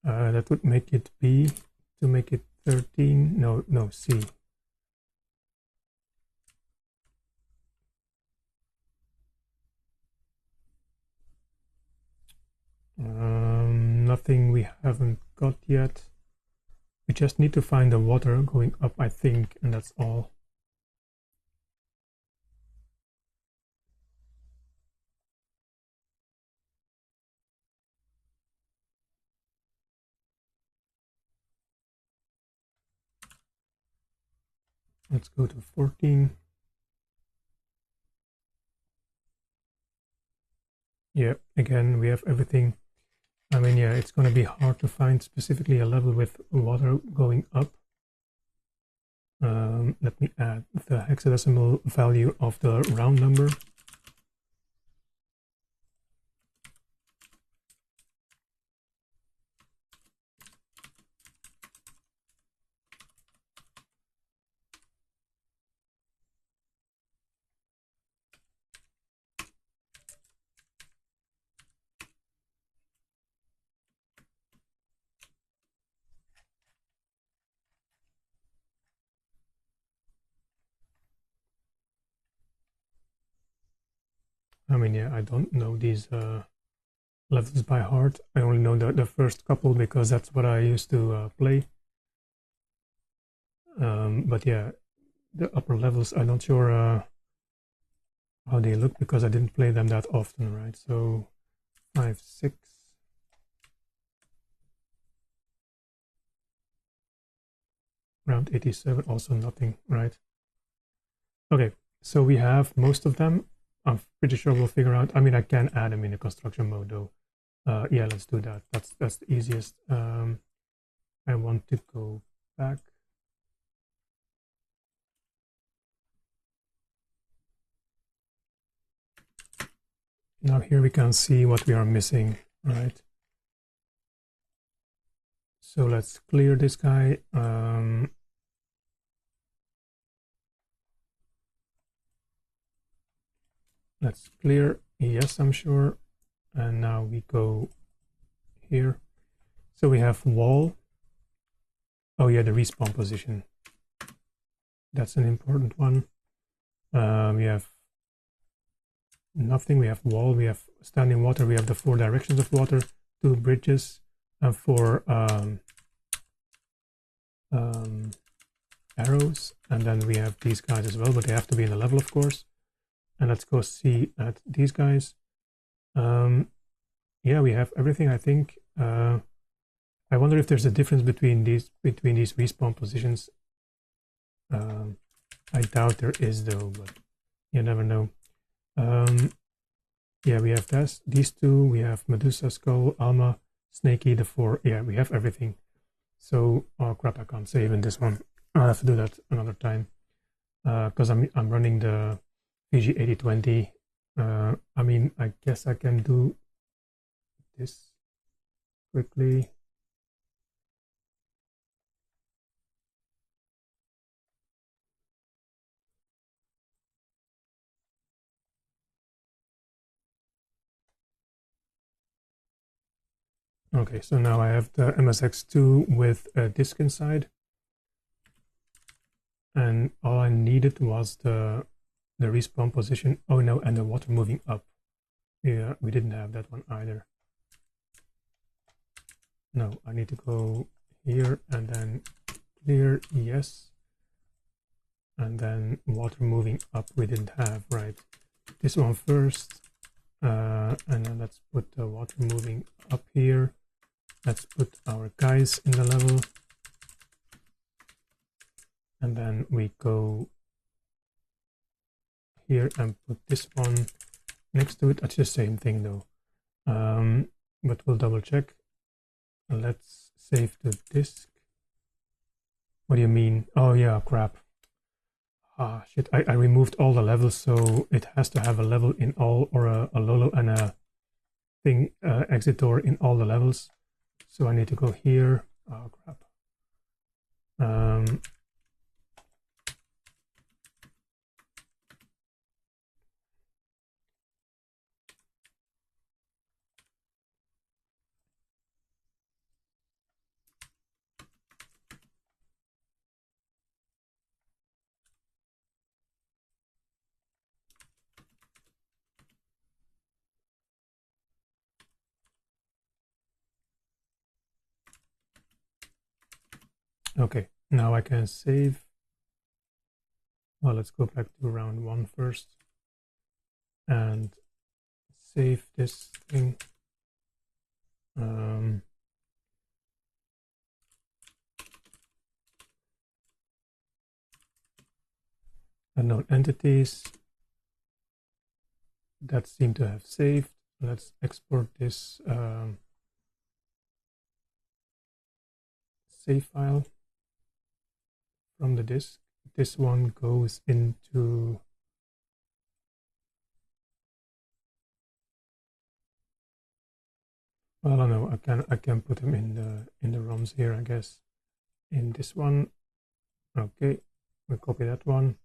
That would make it B. To make it 13. No, C. Nothing we haven't got yet. We just need to find the water going up, I think, and that's all. Let's go to 14. Yeah, again, we have everything. I mean, yeah, it's going to be hard to find specifically a level with water going up. Let me add the hexadecimal value of the round number. I mean, yeah, I don't know these levels by heart. I only know the first couple because that's what I used to play. But yeah, the upper levels, I'm not sure how they look because I didn't play them that often, right? So 5, 6. Round 87, also nothing, right? Okay, so we have most of them. I'm pretty sure we'll figure out. I mean, I can add them in the construction mode though. Yeah, let's do that. That's the easiest. I want to go back. Now here we can see what we are missing, right? So let's clear this guy. Let's clear. Yes, I'm sure. And now we go here. So we have wall. Oh yeah, the respawn position. That's an important one. We have nothing. We have wall, we have standing water, we have the 4 directions of water, 2 bridges, and 4 arrows. And then we have these guys as well, but they have to be in a level, of course. And let's go see at these guys. Yeah, we have everything, I think. I wonder if there's a difference between these respawn positions. I doubt there is though, but you never know. Yeah, we have these 2. We have Medusa, Skull, Alma, Snakey, the 4. Yeah, we have everything. So, oh crap, I can't save in this one. I'll have to do that another time. Because I'm running the VG 8020. I mean, I guess I can do this quickly. Okay, so now I have the MSX2 with a disk inside. And all I needed was the respawn position. Oh no, and the water moving up. Yeah, we didn't have that one either. No, I need to go here and then clear, yes. And then water moving up we didn't have, right? This one first. And then let's put the water moving up here. Let's put our guys in the level. And then we go here and put this one next to it. That's the same thing though. But we'll double check. Let's save the disk. What do you mean? Oh yeah, crap. Ah, shit, I removed all the levels, so it has to have a level in all, or a Lolo and a thing, exit door in all the levels. So I need to go here. Oh crap. Okay, now I can save. Well, let's go back to round 1 first and save this thing. Unknown entities that seem to have saved. Let's export this save file from the disk. This one goes into well, I don't know. I can put them in the ROMs here, I guess. In this one, okay. We copy that one,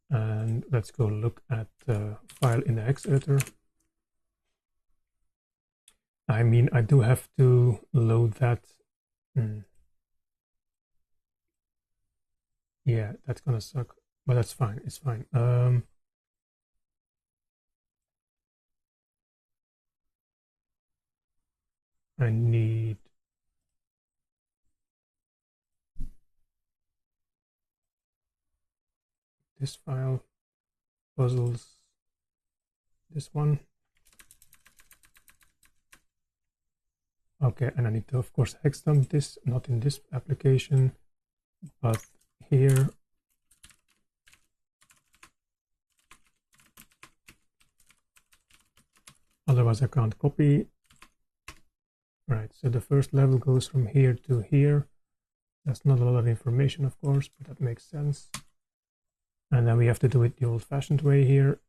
and let's go look at the file in the X editor. I mean, I do have to load that. Yeah, that's gonna suck, but that's fine. It's fine. I need this file, puzzles, this one. Okay, and I need to, of course, hex dump this, not in this application, but here. Otherwise, I can't copy. Right, so the first level goes from here to here. That's not a lot of information, of course, but that makes sense. And then we have to do it the old-fashioned way here.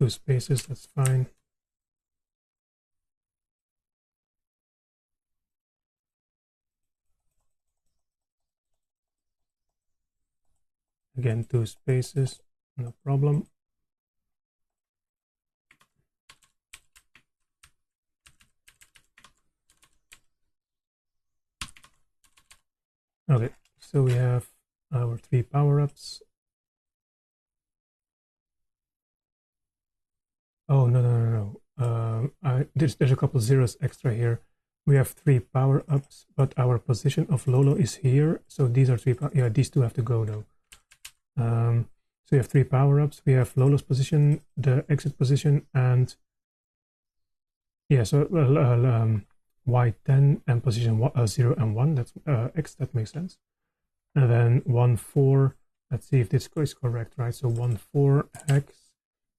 2 spaces, that's fine. Again, 2 spaces, no problem. Okay, so we have our 3 power-ups. Oh, no. There's a couple zeros extra here. We have 3 power-ups, but our position of Lolo is here. So these are 3, yeah, these 2 have to go though. So we have 3 power-ups. We have Lolo's position, the exit position, and yeah, so Y10 and position 0 and 1, that's X, that makes sense. And then 1, 4, let's see if this is correct, right? So 1, 4 hex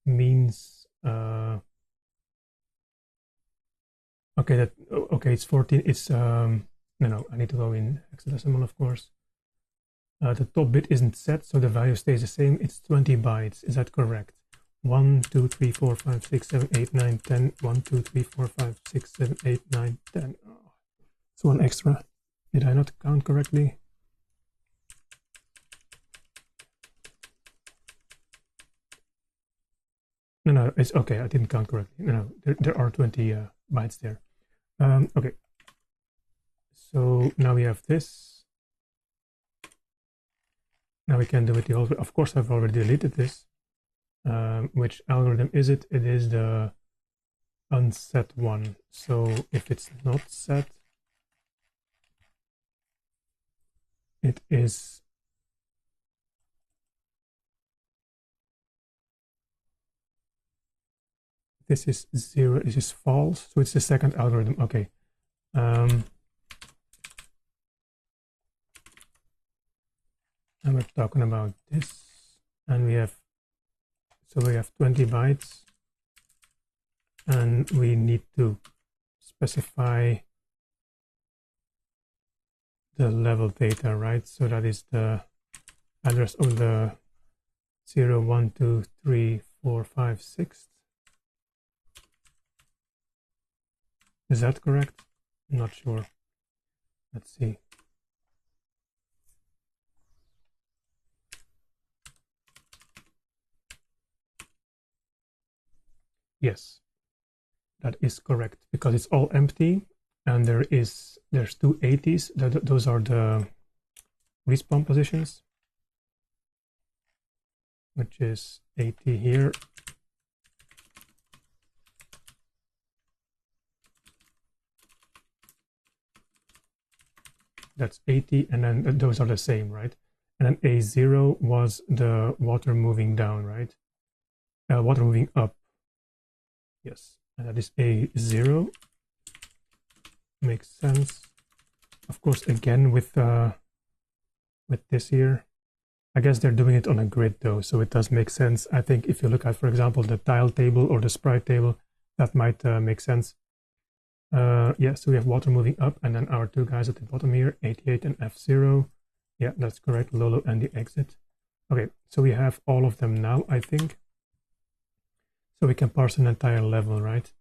means okay, it's 14. It's no, I need to go in hexadecimal, of course. The top bit isn't set, so the value stays the same. It's 20 bytes. Is that correct? 1, 2, 3, 4, 5, 6, 7, 8, 9, 10. 1, 2, 3, 4, 5, 6, 7, 8, 9, 10. Oh, it's 1 extra. Did I not count correctly? No, it's okay. I didn't count correctly. No, there are 20 bytes there. Okay. So now we have this. Now we can do it the old way. Of course, I've already deleted this. Which algorithm is it? It is the unset one. So if it's not set, it is this is 0, this is false, so it's the second algorithm. Okay. And we're talking about this, and we have 20 bytes, and we need to specify the level data, right? So that is the address of the 0, 1, 2, 3, 4, 5, 6. Is that correct? I'm not sure. Let's see. Yes, that is correct, because it's all empty, and there's 2 80s. Those are the respawn positions, which is 80 here. That's 80, and then those are the same, right? And then A0 was the water moving down, right? Water moving up. Yes, and that is A0. Makes sense. Of course, again with this here, I guess they're doing it on a grid though, so it does make sense. I think if you look at, for example, the tile table or the sprite table, that might make sense. Yeah, so we have water moving up, and then our 2 guys at the bottom here, 88 and F0. Yeah, that's correct, Lolo and the exit. Okay, so we have all of them now, I think. So we can parse an entire level, right?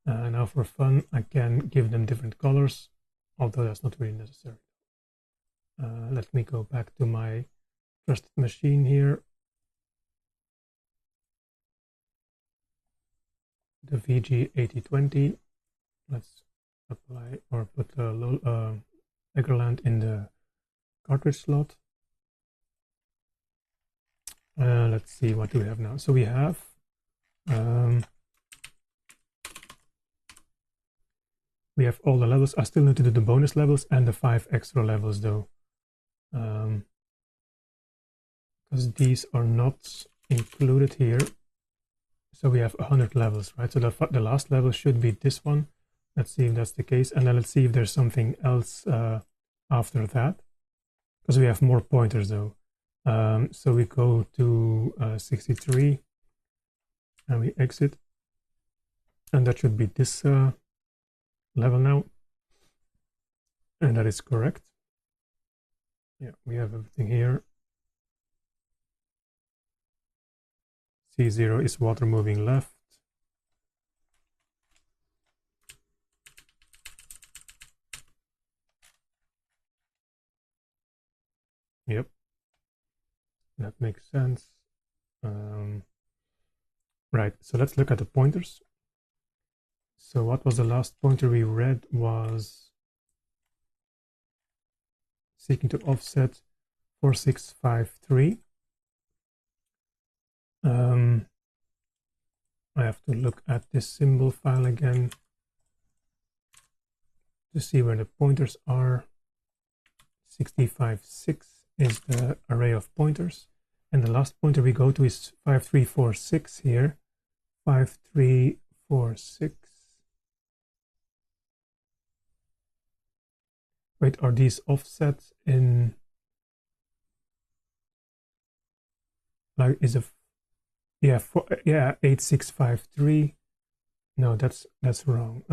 Now for fun, I can give them different colors, although that's not really necessary. Let me go back to my trusted machine here. The VG8020. Let's apply or put Eggerland in the cartridge slot. Let's see, what do we have now? So we have all the levels. I still need to do the bonus levels and the 5 extra levels though, because these are not included here. So we have 100 levels, right? So the last level should be this one. Let's see if that's the case, and then let's see if there's something else after that, because we have more pointers though. So we go to 63 and we exit, and that should be this level now, and that is correct. Yeah, we have everything here. T0 is water moving left. Yep, that makes sense. Right, so let's look at the pointers. So what was the last pointer we read? Was seeking to offset 4653. I have to look at this symbol file again to see where the pointers are. 65.6 is the array of pointers. And the last pointer we go to is 5346 here. 5346. Wait, are these offsets in, like, is a, yeah, 8653. No, that's wrong.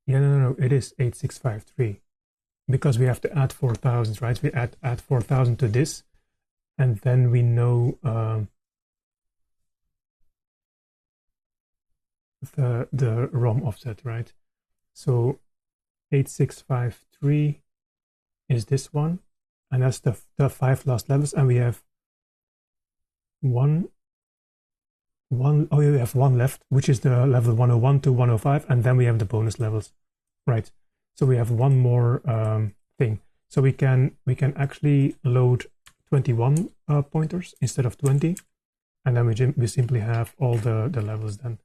Yeah, no, it is 8653 because we have to add 4000, right? We add 4000 to this, and then we know the ROM offset, right? So 8653 is this one, and that's the 5 last levels, and we have one. Oh, you have one left, which is the level 101 to 105, and then we have the bonus levels, right? So we have one more thing. So we can actually load 21 pointers instead of 20, and then we simply have all the levels then.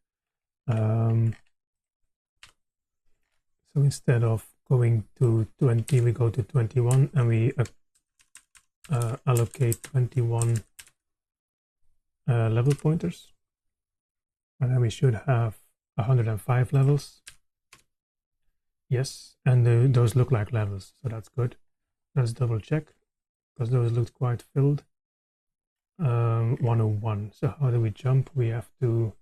So instead of going to 20, we go to 21, and we allocate 21 level pointers. And then we should have 105 levels. Yes, and those look like levels, so that's good. Let's double check, because those looked quite filled. 101. So how do we jump? We have to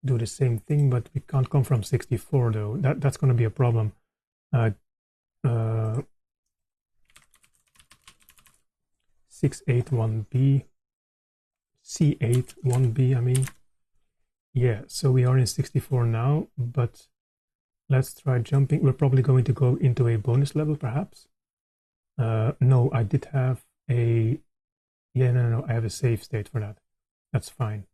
do the same thing, but we can't come from 64 though. That's going to be a problem. C81B, I mean. Yeah, so we are in 64 now, but let's try jumping. We're probably going to go into a bonus level, perhaps. No, I did have a... Yeah, no, I have a save state for that. That's fine.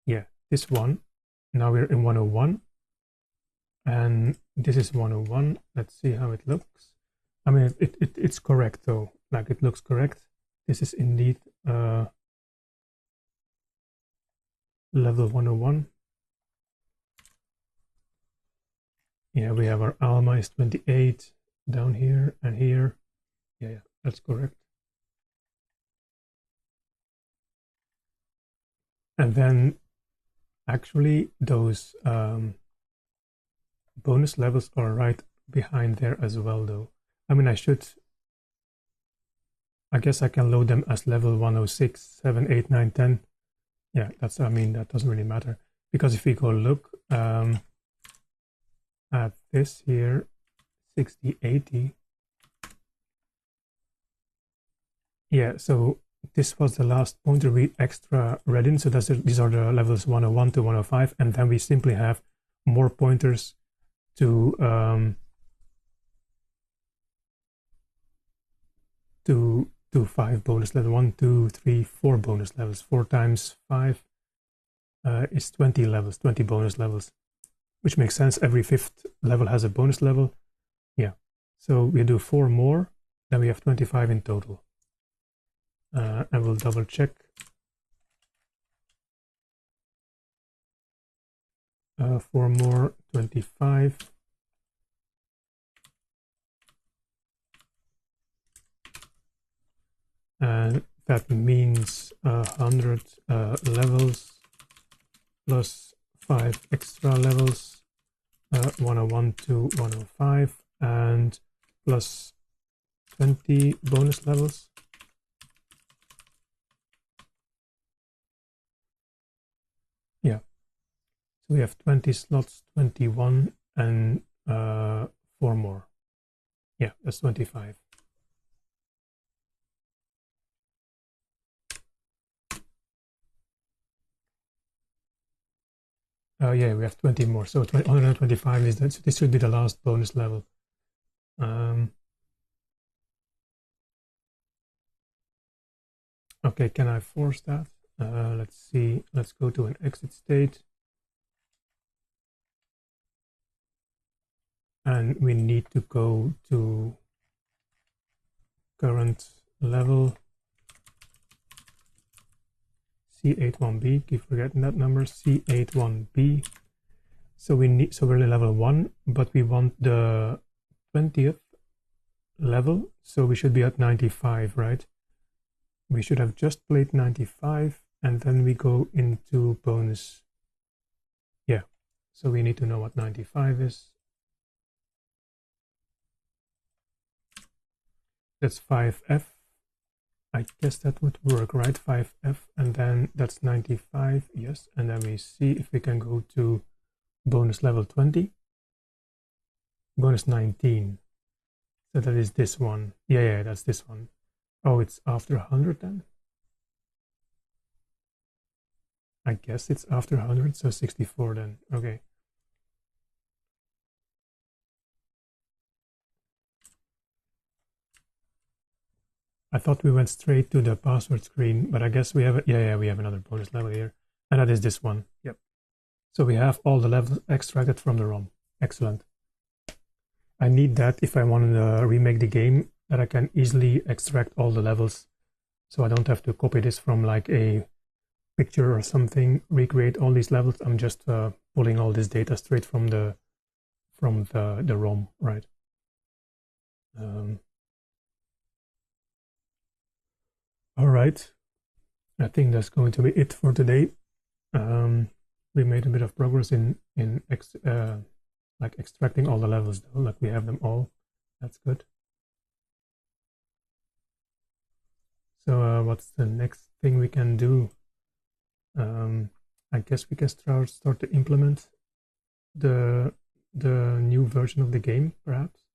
Yeah, this one. Now we're in 101. And this is 101. Let's see how it looks. I mean, it's correct, though. Like, it looks correct. This is indeed... level 101. Yeah, we have our Alma is 28 down here and here. Yeah, that's correct. And then actually those bonus levels are right behind there as well though. I mean, I guess I can load them as level 106, 7, 8, 9, 10. Yeah, that's, I mean, that doesn't really matter, because if we go look at this here, 6080. Yeah, so this was the last pointer we extra read in. So these are the levels 101 to 105, and then we simply have more pointers to 5 bonus level, 1, 2, 3, 4 bonus levels. 4 times 5 is 20 levels, 20 bonus levels, which makes sense. Every 5th level has a bonus level. Yeah, so we do 4 more, then we have 25 in total. And we'll double check. 4 more, 25. And that means 100 levels plus 5 extra levels, 101 to 105, and plus 20 bonus levels. Yeah, so we have 20 slots, 21, and 4 more. Yeah, that's 25. Yeah, we have 20 more. So 125 is that. This should be the last bonus level. Okay, can I force that? Let's see. Let's go to an exit state. And we need to go to current level C81B. Keep forgetting that number, C81B. So we're in level 1, but we want the 20th level, so we should be at 95, right? We should have just played 95, and then we go into bonus. Yeah, so we need to know what 95 is. That's 5F. I guess that would work, right? 5F, and then that's 95, yes. And then we see if we can go to bonus level 20. Bonus 19. So that is this one. Yeah, that's this one. Oh, it's after 100 then? I guess it's after 100, so 64 then. Okay. I thought we went straight to the password screen, but I guess we have yeah, we have another bonus level here. And that is this one. Yep. So we have all the levels extracted from the ROM. Excellent. I need that if I want to remake the game, that I can easily extract all the levels. So I don't have to copy this from like a picture or something, recreate all these levels. I'm just pulling all this data straight from the ROM, right? All right, I think that's going to be it for today. We made a bit of progress in like extracting all the levels though, like we have them all. That's good. So what's the next thing we can do? I guess we can start to implement the new version of the game, perhaps,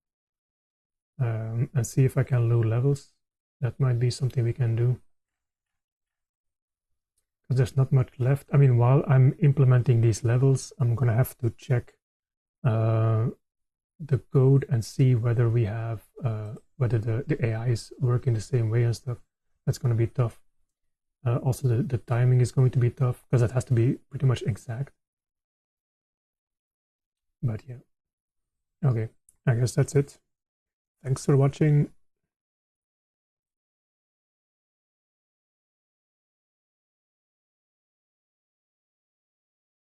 and see if I can load levels. That might be something we can do, because there's not much left. I mean, while I'm implementing these levels, I'm gonna have to check the code and see whether we have whether the AIs work in the same way and stuff. That's gonna be tough. Also, the timing is going to be tough because it has to be pretty much exact. But yeah, okay, I guess that's it. Thanks for watching.